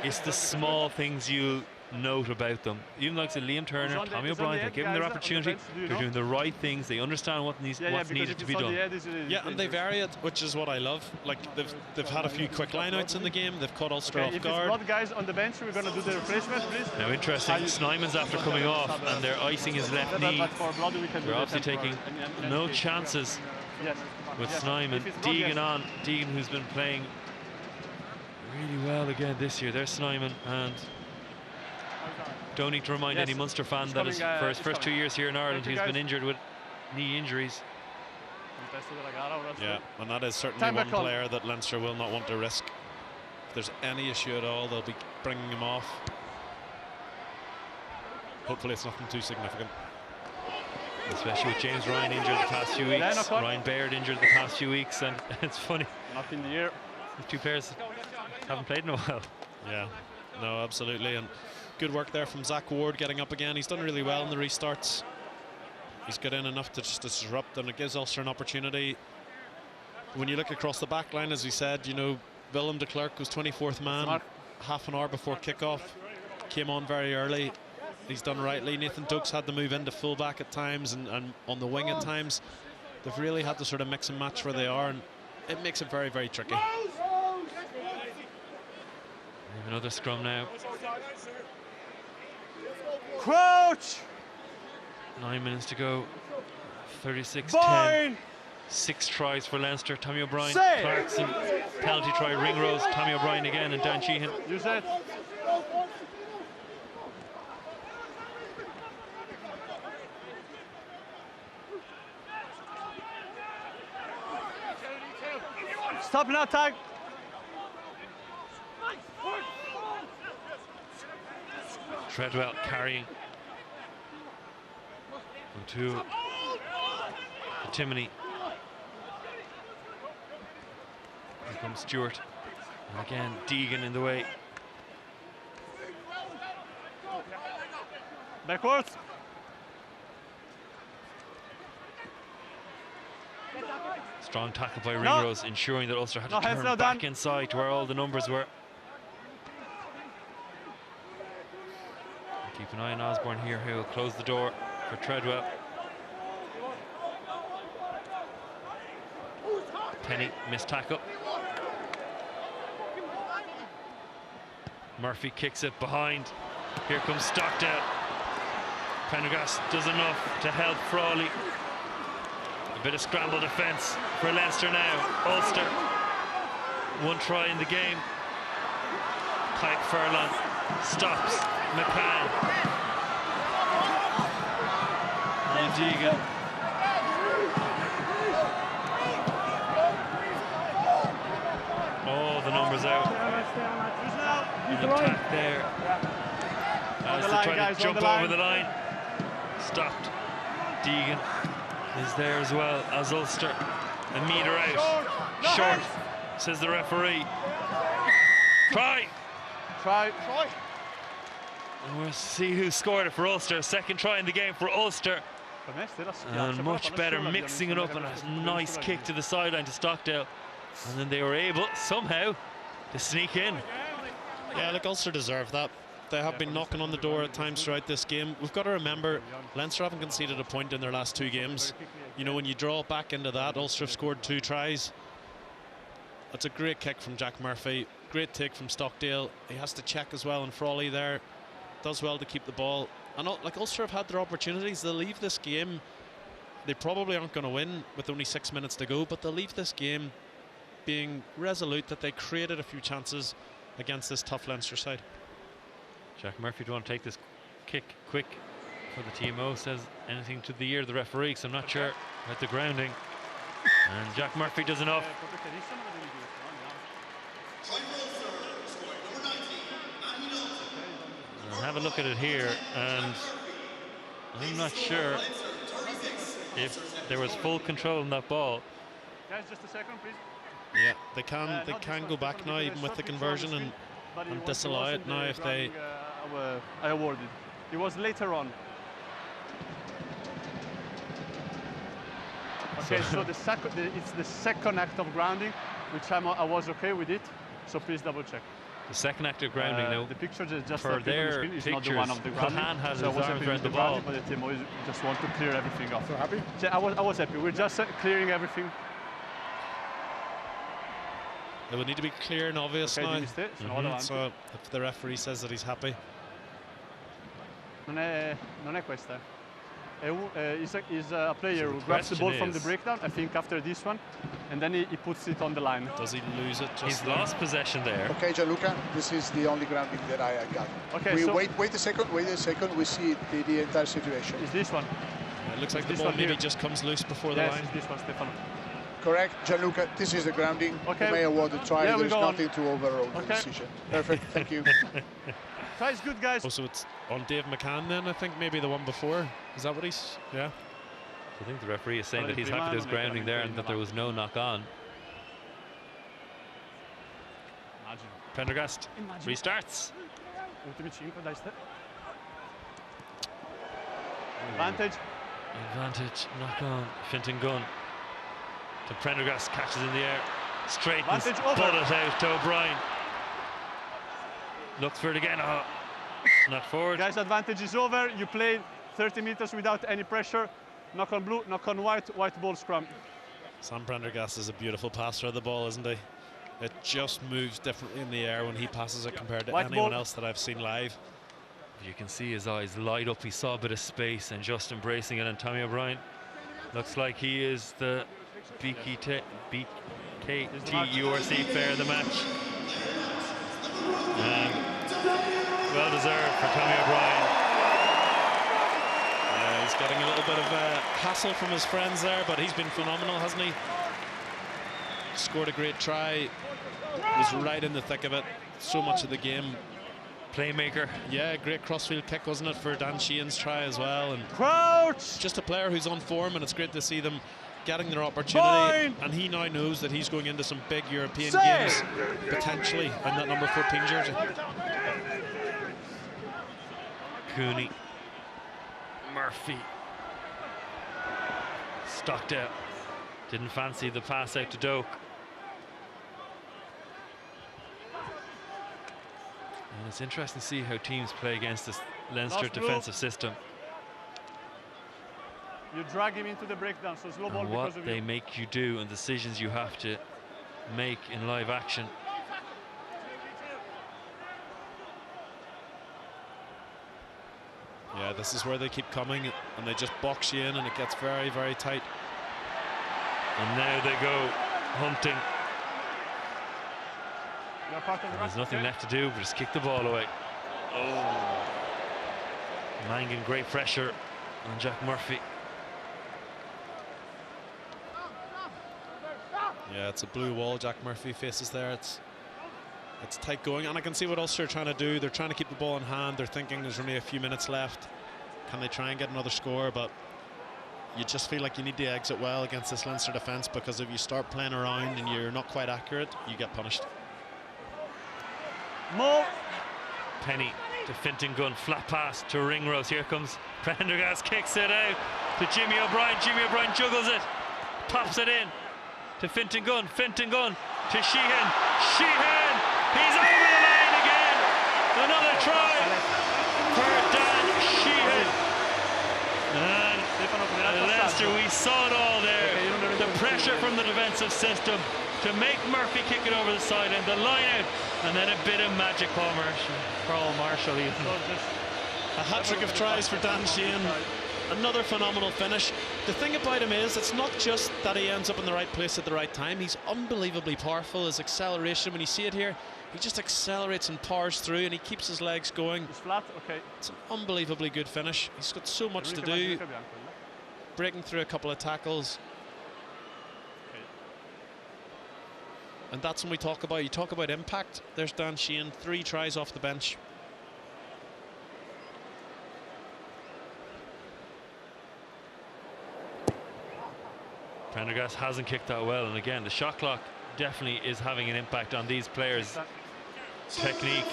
it's the small things you note about them. Even like Liam Turner, Tommy O'Brien, they give them their opportunity. They're doing the right things. They understand what's needed to be done. Yeah, and they vary it, which is what I love. Like they've had a few quick lineouts in the game. They've caught Ulster off guard. If it's not guys on the bench, we're going to do the replacement, please. Now, interesting. Snyman's after coming off, and they're icing his left knee. They're obviously taking no chances with Snyman. Deegan who's been playing really well again this year. There's Snyman, and don't need to remind any Munster fan that for his first 2 years here in Ireland, he's been injured with knee injuries. Yeah, and that is certainly one player that Leinster will not want to risk. If there's any issue at all, they'll be bringing him off. Hopefully it's nothing too significant. Especially with James Ryan injured the past few weeks, Ryan Baird injured the past few weeks, and it's funny. Not in the year. The 2 players haven't played in a while. Yeah, no, absolutely. And good work there from Zach Ward getting up again. He's done really well in the restarts. He's got in enough to just disrupt, and it gives Ulster an opportunity. When you look across the back line, as we said, you know, Willem de Klerk was 24th man, half an hour before kickoff. Came on very early. He's done rightly. Nathan Doak's had to move into fullback at times and on the wing at times. They've really had to sort of mix and match where they are, and it makes it very, very tricky. Another scrum now. Crouch! 9 minutes to go. 36-10. 6 tries for Leinster. Tommy O'Brien, Clarkson, penalty try, Ringrose, Tommy O'Brien again, and Dan Sheehan. Use it. Stop now, Tadhg. Treadwell carrying to Timony. Here comes Stuart. And again, Deegan in the way. Backwards. Strong tackle by Ringrose, ensuring that Ulster had to turn back inside to where all the numbers were. Keep an eye on Osborne here, who will close the door for Treadwell. Penny, missed tackle. Murphy kicks it behind. Here comes Stockdale. Prendergast does enough to help Frawley. A bit of scramble defence for Leinster now. Ulster, 1 try in the game. Pike Furlong stops McCann. And Deegan. Oh, the numbers out. An attack there. As they try to jump over the line. Stopped. Deegan is there as well as Ulster. A metre out. Short, says the referee. Try. And we'll see who scored it for Ulster. Second try in the game for Ulster. And much better, mixing it up, and a nice kick to the sideline to Stockdale. And then they were able, somehow, to sneak in. Yeah, look, Ulster deserve that. They have been knocking on the door at times throughout this game. We've got to remember, Leinster haven't conceded a point in their last 2 games. You know, when you draw back into that, Ulster have scored 2 tries. That's a great kick from Jack Murphy. Great take from Stockdale. He has to check as well, and Frawley there does well to keep the ball. And like Ulster have had their opportunities. They'll leave this game. They probably aren't going to win with only 6 minutes to go, but they'll leave this game being resolute that they created a few chances against this tough Leinster side. Jack Murphy, do you want to take this kick quick for the TMO? Says anything to the ear of the referee, so I'm not sure about the grounding. And Jack Murphy does enough. And have a look at it here, and I'm not sure if there was full control in that ball. Guys, just a second, please. Yeah, they can go back now, even with the conversion, and disallow it now if they. I awarded. It was later on. Okay, so it's the second act of grounding, which I was okay with it. So please double check. The second act of grounding, now. The picture just for their is pictures, not the one of the grounding. Culhane has so his arms around the ball. But the TMO just want to clear everything off. So happy? Yeah, I was happy. We're just clearing everything. It would need to be clear and obvious now. So if the referee says that he's happy. Non è questa. Is a player who grabs the ball from the breakdown, I think, after this one, and then he puts it on the line. Does he lose it? He's lost possession there. Okay, Gianluca, this is the only grounding that I got. Okay, so wait a second, we see the entire situation. Is this one? Yeah, it looks like the ball maybe just comes loose before the line. Yes, this one, Stefano. Correct, Gianluca, this is the grounding. Okay. You may award the try, Yeah, there's nothing to overrule the Okay. decision. Perfect, thank you. Try is good, guys. Also, it's on Dave McCann then, I think, maybe the one before. Is that what he's... Yeah. I think the referee is saying that he's happy there's grounding there and that there was no knock on. Prendergast restarts. Advantage. Advantage, knock on. Fintan Gunne to Prendergast, catches in the air, straightens, bullet out to O'Brien. Looks for it again. Oh, not forward. Guys, advantage is over. You played 30 meters without any pressure. Knock on blue, knock on white, white ball scrum. Sam Prendergast is a beautiful passer of the ball, isn't he? It just moves differently in the air when he passes it compared to anyone else that I've seen live. You can see his eyes light up. He saw a bit of space and just embracing it. And Tommy O'Brien looks like he is the BKT URC player of the match. Well deserved for Tommy O'Brien. Yeah, he's getting a little bit of hassle from his friends there, but he's been phenomenal, hasn't he? Scored a great try. Was right in the thick of it. So much of the game playmaker. Yeah, great crossfield kick, wasn't it, for Dan Sheehan's try as well. And Crouch! just a player who's on form, and it's great to see them getting their opportunity. Fine. And he now knows that he's going into some big European games, potentially, in that number 14 jersey. Cooney. Murphy. Stockdale. Didn't fancy the pass out to Doak. And it's interesting to see how teams play against this Leinster defensive system. You drag him into the breakdown, so slow ball And because what of they you. make you do and decisions you have to make in live action. Yeah, this is where they keep coming, and they just box you in, and it gets very, very tight. And now they go hunting. You're part of the There's rush, nothing okay? left to do but just kick the ball away. Oh. Mangan, great pressure on Jack Murphy. Yeah, it's a blue wall Jack Murphy faces there. It's tight going, and I can see what Ulster are trying to do. They're trying to keep the ball in hand. They're thinking there's only a few minutes left. Can they try and get another score? But you just feel like you need to exit well against this Leinster defence, because if you start playing around and you're not quite accurate, you get punished. More. Penny to Fintan Gunne, flat pass to Ringrose. Here comes Prendergast, kicks it out to Jimmy O'Brien. Jimmy O'Brien juggles it, pops it in to Fintan Gunne. Fintan Gunne to Sheehan. Sheehan, he's over the line again. Another try for Dan Sheehan. And Leinster, we saw it all there. The pressure from the defensive system to make Murphy kick it over the sideline, the line out, and then a bit of magic. Paul Marshall even. A hat-trick of tries for Dan Sheehan. Another phenomenal finish. The thing about him is, it's not just that he ends up in the right place at the right time. He's unbelievably powerful. His acceleration, when you see it here, he just accelerates and powers through, and he keeps his legs going. It's flat, okay. It's an unbelievably good finish. He's got so much to do, breaking through a couple of tackles. And that's when you talk about impact. There's Dan Sheehan, 3 tries off the bench. Prendergast hasn't kicked that well, and again the shot clock definitely is having an impact on these players' technique.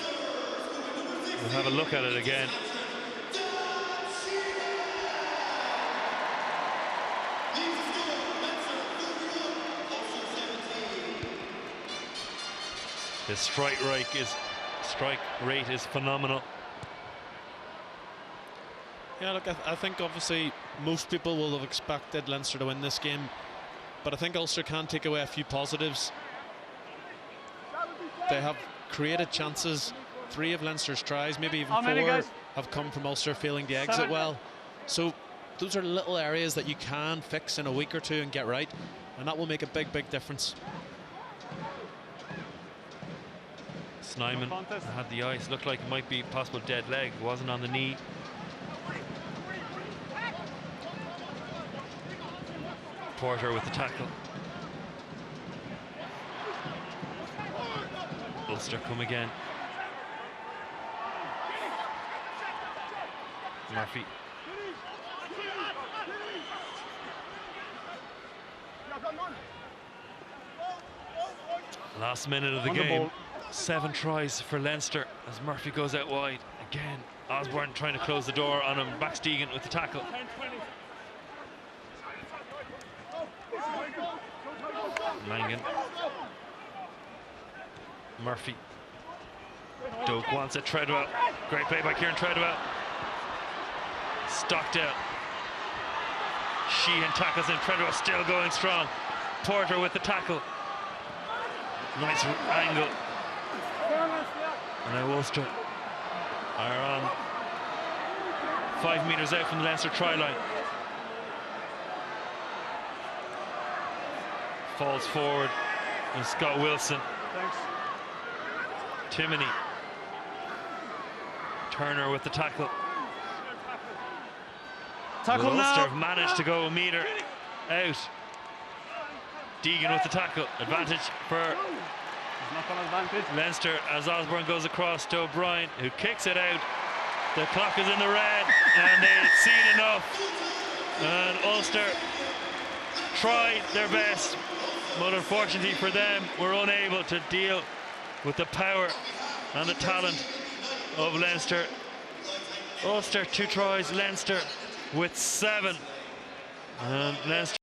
We'll have a look at it again. His strike rate is phenomenal. Yeah, look, I think obviously most people will have expected Leinster to win this game, but I think Ulster can take away a few positives. They have created chances. 3 of Leinster's tries, maybe even 4, have come from Ulster failing to exit well. So those are little areas that you can fix in a week or 2 and get right, and that will make a big, big difference. Snyman had the ice, looked like it might be possible dead leg, wasn't on the knee. Porter with the tackle. Ulster come again. Murphy. Last minute of the game. 7 tries for Leinster as Murphy goes out wide. Again, Osborne trying to close the door on him. Backs Deegan with the tackle. Mangan. Murphy. Doak wants it. Treadwell. Great play by Ciarán Treadwell. Stockdale. Sheehan tackles in. Treadwell still going strong. Porter with the tackle. Nice angle. And now Ulster are on 5 metres out from the Leinster try line. Falls forward and Scott Wilson. Thanks. Timoney. Turner with the tackle. Tackle Ulster now. have managed to go a metre out. Deegan with the tackle. Advantage for Not an advantage. Leinster, as Osborne goes across to O'Brien, who kicks it out. The clock is in the red, and they've seen enough. And Ulster tried their best, but unfortunately for them, were unable to deal with the power and the talent of Leinster. Ulster 2 tries, Leinster with 7. And Leinster